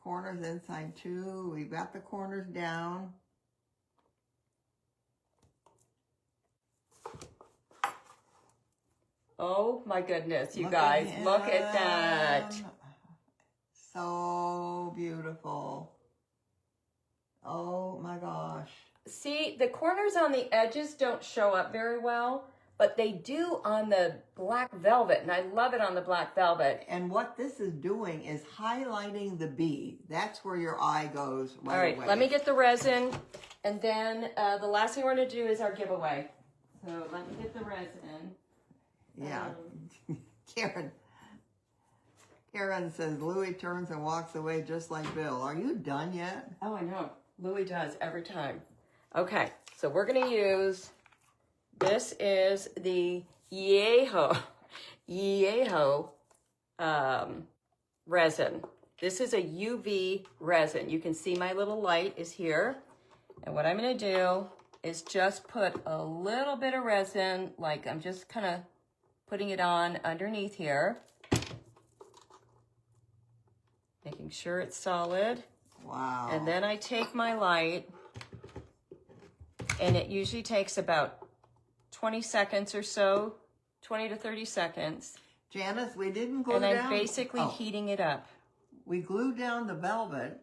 Corners inside too. We've got the corners down. Oh my goodness, you guys, look at that. So beautiful. Oh my gosh. See, the corners on the edges don't show up very well, but they do on the black velvet, and I love it on the black velvet. And what this is doing is highlighting the bee. That's where your eye goes right away. All right, let me get the resin, and then the last thing we're going to do is our giveaway. So let me get the resin. Yeah. Karen says, Louis turns and walks away just like Bill. Are you done yet? Oh, I know. Louis does every time. Okay, so we're going to use... This is the Yeho resin. This is a UV resin. You can see my little light is here. And what I'm going to do is just put a little bit of resin, like I'm just kind of putting it on underneath here. Making sure it's solid. Wow. And then I take my light, and it usually takes about 20 seconds or so, 20 to 30 seconds. Janice, we didn't glue down. And I'm basically heating it up. We glued down the velvet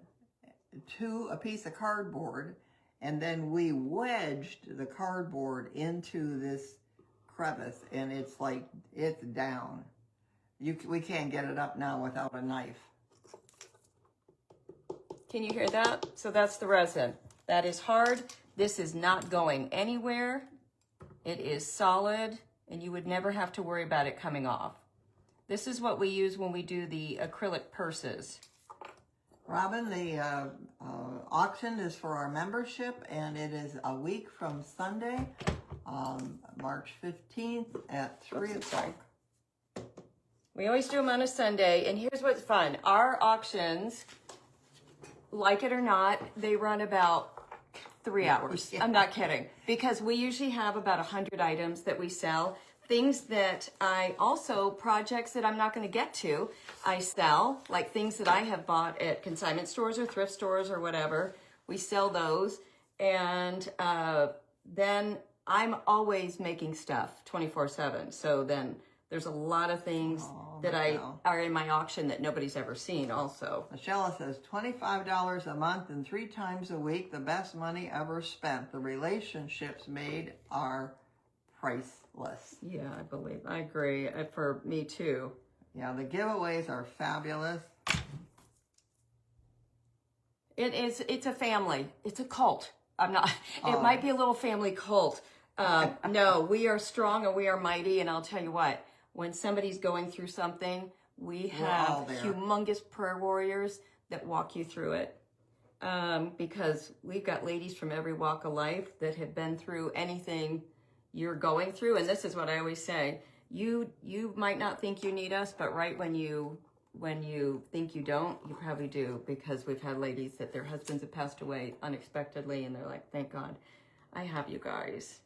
to a piece of cardboard, and then we wedged the cardboard into this crevice, and it's like, it's down. We can't get it up now without a knife. Can you hear that? So that's the resin. That is hard. This is not going anywhere. It is solid, and you would never have to worry about it coming off. This is what we use when we do the acrylic purses. Robin, the auction is for our membership, and it is a week from Sunday, March 15th at 3 o'clock. We always do them on a Sunday, and here's what's fun. Our auctions, like it or not, they run about 3 hours. Yeah. I'm not kidding. Because we usually have about 100 items that we sell. Things that projects that I'm not going to get to, I sell. Like things that I have bought at consignment stores or thrift stores or whatever. We sell those. And then I'm always making stuff 24/7. So then There's a lot of things that are in my auction that nobody's ever seen also. Michelle says, $25 a month and 3 times a week, the best money ever spent. The relationships made are priceless. Yeah, I agree. For me too. Yeah, the giveaways are fabulous. It's a family. It's a cult. It might be a little family cult. No, we are strong and we are mighty. And I'll tell you what, when somebody's going through something, we have humongous prayer warriors that walk you through it. Because we've got ladies from every walk of life that have been through anything you're going through. And this is what I always say. You might not think you need us, but right when you think you don't, you probably do, because we've had ladies that their husbands have passed away unexpectedly and they're like, thank God I have you guys.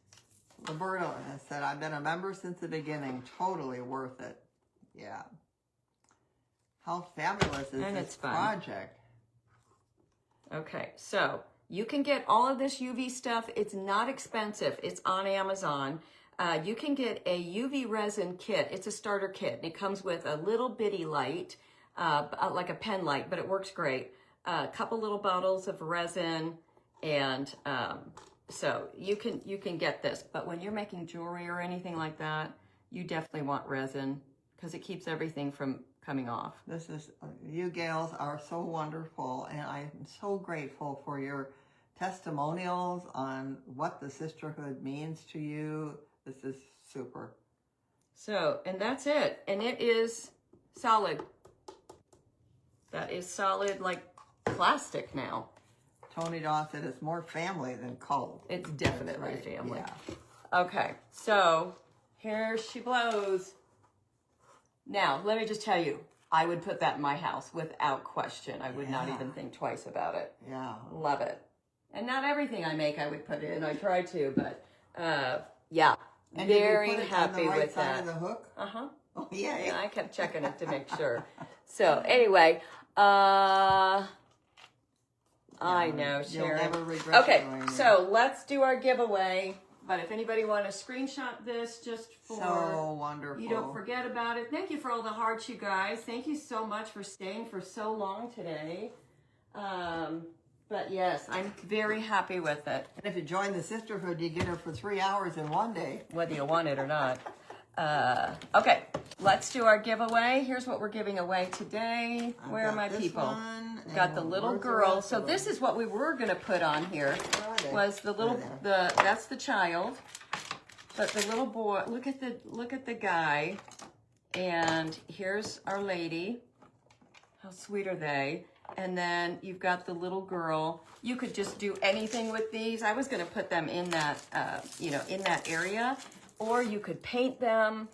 Roberto has said, I've been a member since the beginning. Totally worth it. Yeah. How fabulous is this project? Okay, so you can get all of this UV stuff. It's not expensive. It's on Amazon. You can get a UV resin kit. It's a starter kit. It comes with a little bitty light, like a pen light, but it works great. A couple little bottles of resin, and so you can get this. But when you're making jewelry or anything like that, you definitely want resin because it keeps everything from coming off. This is, you gals are so wonderful, and I'm so grateful for your testimonials on what the sisterhood means to you. This is super. So, and that's it. And it is solid. That is solid like plastic now. Tony Daw said it's more family than cult. It's definitely right. family. Yeah. Okay, so here she blows. Now, let me just tell you, I would put that in my house without question. I would not even think twice about it. Yeah. Love it. And not everything I make I would put in. I try to, but yeah. And very did we put it happy on the right with side that. Of the hook? Uh-huh. Oh, yeah. Yeah, I kept checking it to make sure. So anyway, I know, Sharon. You'll never regret Okay, doing it. so let's do our giveaway. But if anybody want to screenshot this just for... So wonderful. You don't forget about it. Thank you for all the hearts, you guys. Thank you so much for staying for so long today. But yes, I'm very happy with it. And if you join the sisterhood, you get her for 3 hours in one day. Whether you want it or not. Okay, let's do our giveaway. Here's what we're giving away today. Where are my people? Got the little girl. So this is what we were going to put on here. Was the little that's the child. But the little boy, look at the guy. And here's our lady. How sweet are they? And then you've got the little girl. You could just do anything with these. I was going to put them in that in that area. Or you could paint them.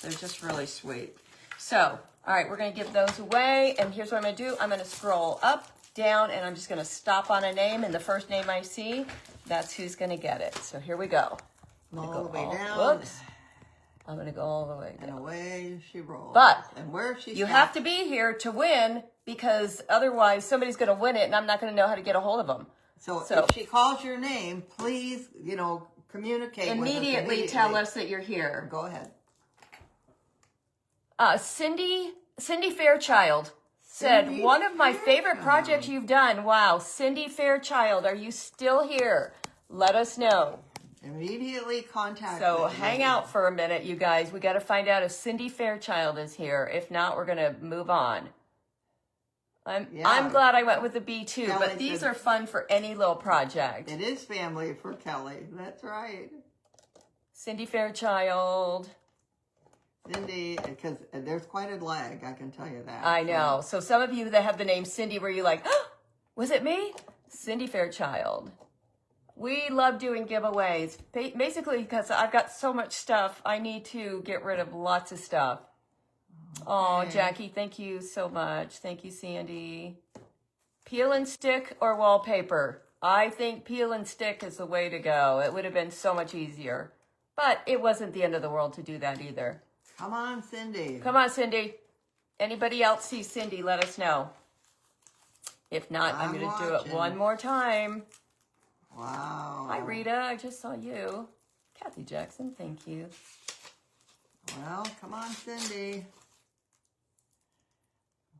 They're just really sweet. So, all right, we're going to give those away. And here's what I'm going to do. I'm going to scroll up, down, and I'm just going to stop on a name. And the first name I see, that's who's going to get it. So here we go. All the way down. Whoops. I'm going to go all the way down. And away she rolls. But and where she you have to be here to win, because otherwise somebody's going to win it, and I'm not going to know how to get a hold of them. So if she calls your name, please, communicate immediately. With us. Tell us that you're here. Go ahead. Cindy Fairchild said, one of my favorite projects you've done. Wow, Cindy Fairchild, are you still here? Let us know. Immediately contact So me. hang out for a minute, you guys. We got to find out if Cindy Fairchild is here. If not, we're going to move on. I'm glad I went with the B2, Kelly but these are fun for any little project. It is family for Kelly. That's right. Cindy Fairchild. Cindy, because there's quite a lag, I can tell you that. I know. So some of you that have the name Cindy, were you like, oh, was it me? Cindy Fairchild. We love doing giveaways, basically because I've got so much stuff. I need to get rid of lots of stuff. Oh, Jackie, thank you so much. Thank you, Sandy. Peel and stick or wallpaper? I think peel and stick is the way to go. It would have been so much easier. But it wasn't the end of the world to do that either. Come on, Cindy. Come on, Cindy. Anybody else see Cindy, let us know. If not, I'm going to do it one more time. Wow. Hi, Rita. I just saw you. Kathy Jackson, thank you. Well, come on, Cindy.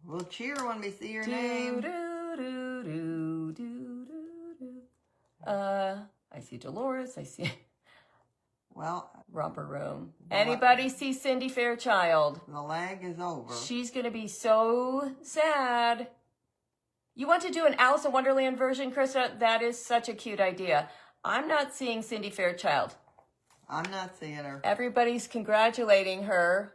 We'll cheer when we see your name. I see Dolores. I see... Well, Romper Room. Anybody see Cindy Fairchild? the lag is over. She's going to be so sad. You want to do an Alice in Wonderland version, Krista? That is such a cute idea. I'm not seeing Cindy Fairchild. I'm not seeing her. Everybody's congratulating her.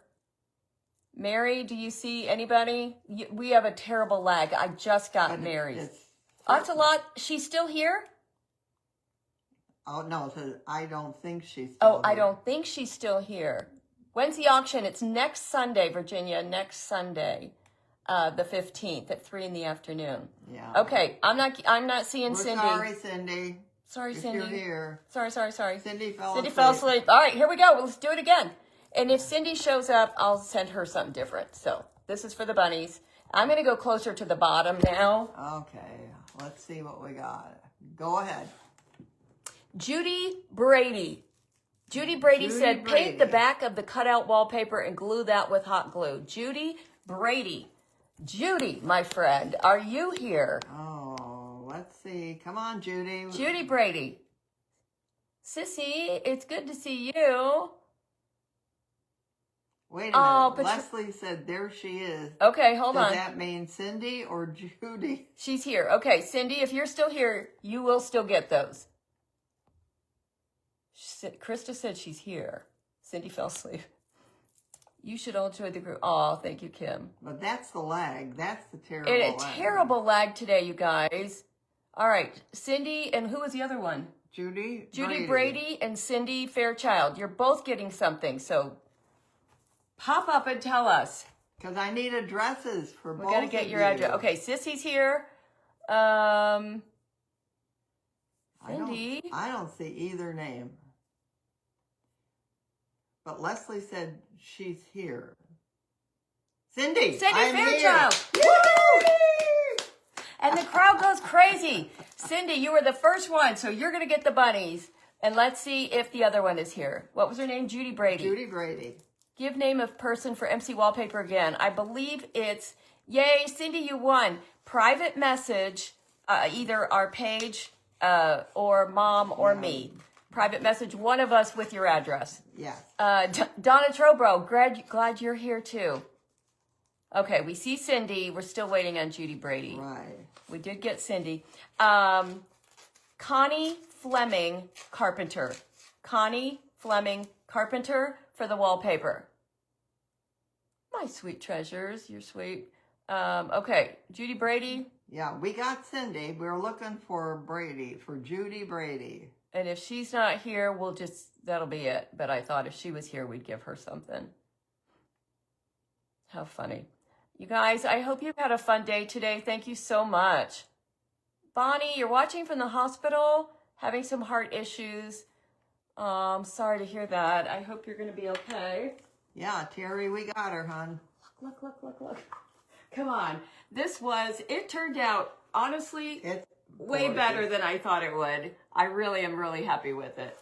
Mary, do you see anybody? We have a terrible lag. I just got Mary's. That's a lot. She's still here? Oh, no, it says, I don't think she's still here. I don't think she's still here. When's the auction? It's next Sunday, Virginia, next Sunday, the 15th at 3 in the afternoon. Yeah. Okay, I'm not seeing Cindy. Sorry, Cindy. Sorry, Cindy. You're here. Sorry. Cindy fell asleep. All right, here we go. Let's do it again. And if Cindy shows up, I'll send her something different. So this is for the bunnies. I'm going to go closer to the bottom now. Okay, let's see what we got. Go ahead. Judy Brady. Judy Brady said, paint the back of the cutout wallpaper and glue that with hot glue. Judy Brady. Judy, my friend, are you here? Oh, let's see. Come on, Judy. Judy Brady. Sissy, it's good to see you. Wait a minute. Leslie said there she is. Okay, hold on. Does that mean Cindy or Judy? She's here. Okay, Cindy, if you're still here, you will still get those. Krista said she's here. Cindy fell asleep. You should all join the group. Oh, thank you, Kim. But that's the lag. That's the terrible lag. Terrible lag today, you guys. All right, Cindy, and who was the other one? Judy Brady and Cindy Fairchild. You're both getting something, so pop up and tell us. Because I need addresses for both of you. We got to get your address. Okay, Sissy's here. Cindy. I don't see either name. But Leslie said she's here. Cindy Fairchild. And the crowd goes crazy. Cindy, you were the first one, so you're going to get the bunnies. And let's see if the other one is here. What was her name? Judy Brady. Judy Brady. Give name of person for MC Wallpaper again. I believe it's, yay, Cindy, you won. Private message, either our page or mom or me. Private message, one of us with your address. Yes. Donna Trobro, glad you're here too. Okay, we see Cindy. We're still waiting on Judy Brady. Right. We did get Cindy. Connie Fleming Carpenter. Connie Fleming Carpenter for the wallpaper. My sweet treasures, you're sweet. Okay, Judy Brady. Yeah, we got Cindy. We're looking for Judy Brady. And if she's not here, that'll be it. But I thought if she was here, we'd give her something. How funny. You guys, I hope you've had a fun day today. Thank you so much. Bonnie, you're watching from the hospital, having some heart issues. I'm sorry to hear that. I hope you're going to be okay. Yeah, Terry, we got her, hon. Look. Come on. It turned out, honestly, it's way better than I thought it would. I really am really happy with it.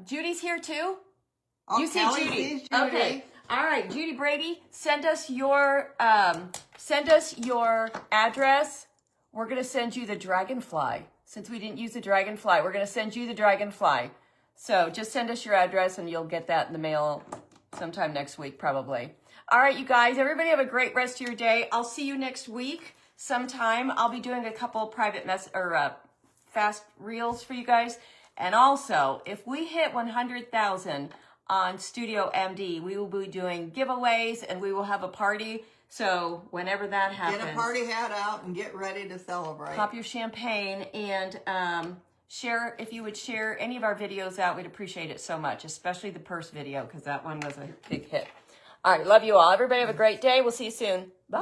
Judy's here too? Oh, you see Kelly Judy. sees Judy. Okay. All right, Judy Brady, send us your address. We're going to send you the dragonfly. Since we didn't use the dragonfly, we're going to send you the dragonfly. So just send us your address and you'll get that in the mail sometime next week, probably. All right, you guys, everybody have a great rest of your day. I'll see you next week sometime. I'll be doing a couple private fast reels for you guys. And also, if we hit 100,000 on Studio MD, we will be doing giveaways and we will have a party. So whenever that happens, get a party hat out and get ready to celebrate. Pop your champagne and share. If you would share any of our videos out, we'd appreciate it so much, especially the purse video because that one was a big hit. All right, love you all. Everybody have a great day. We'll see you soon. Bye.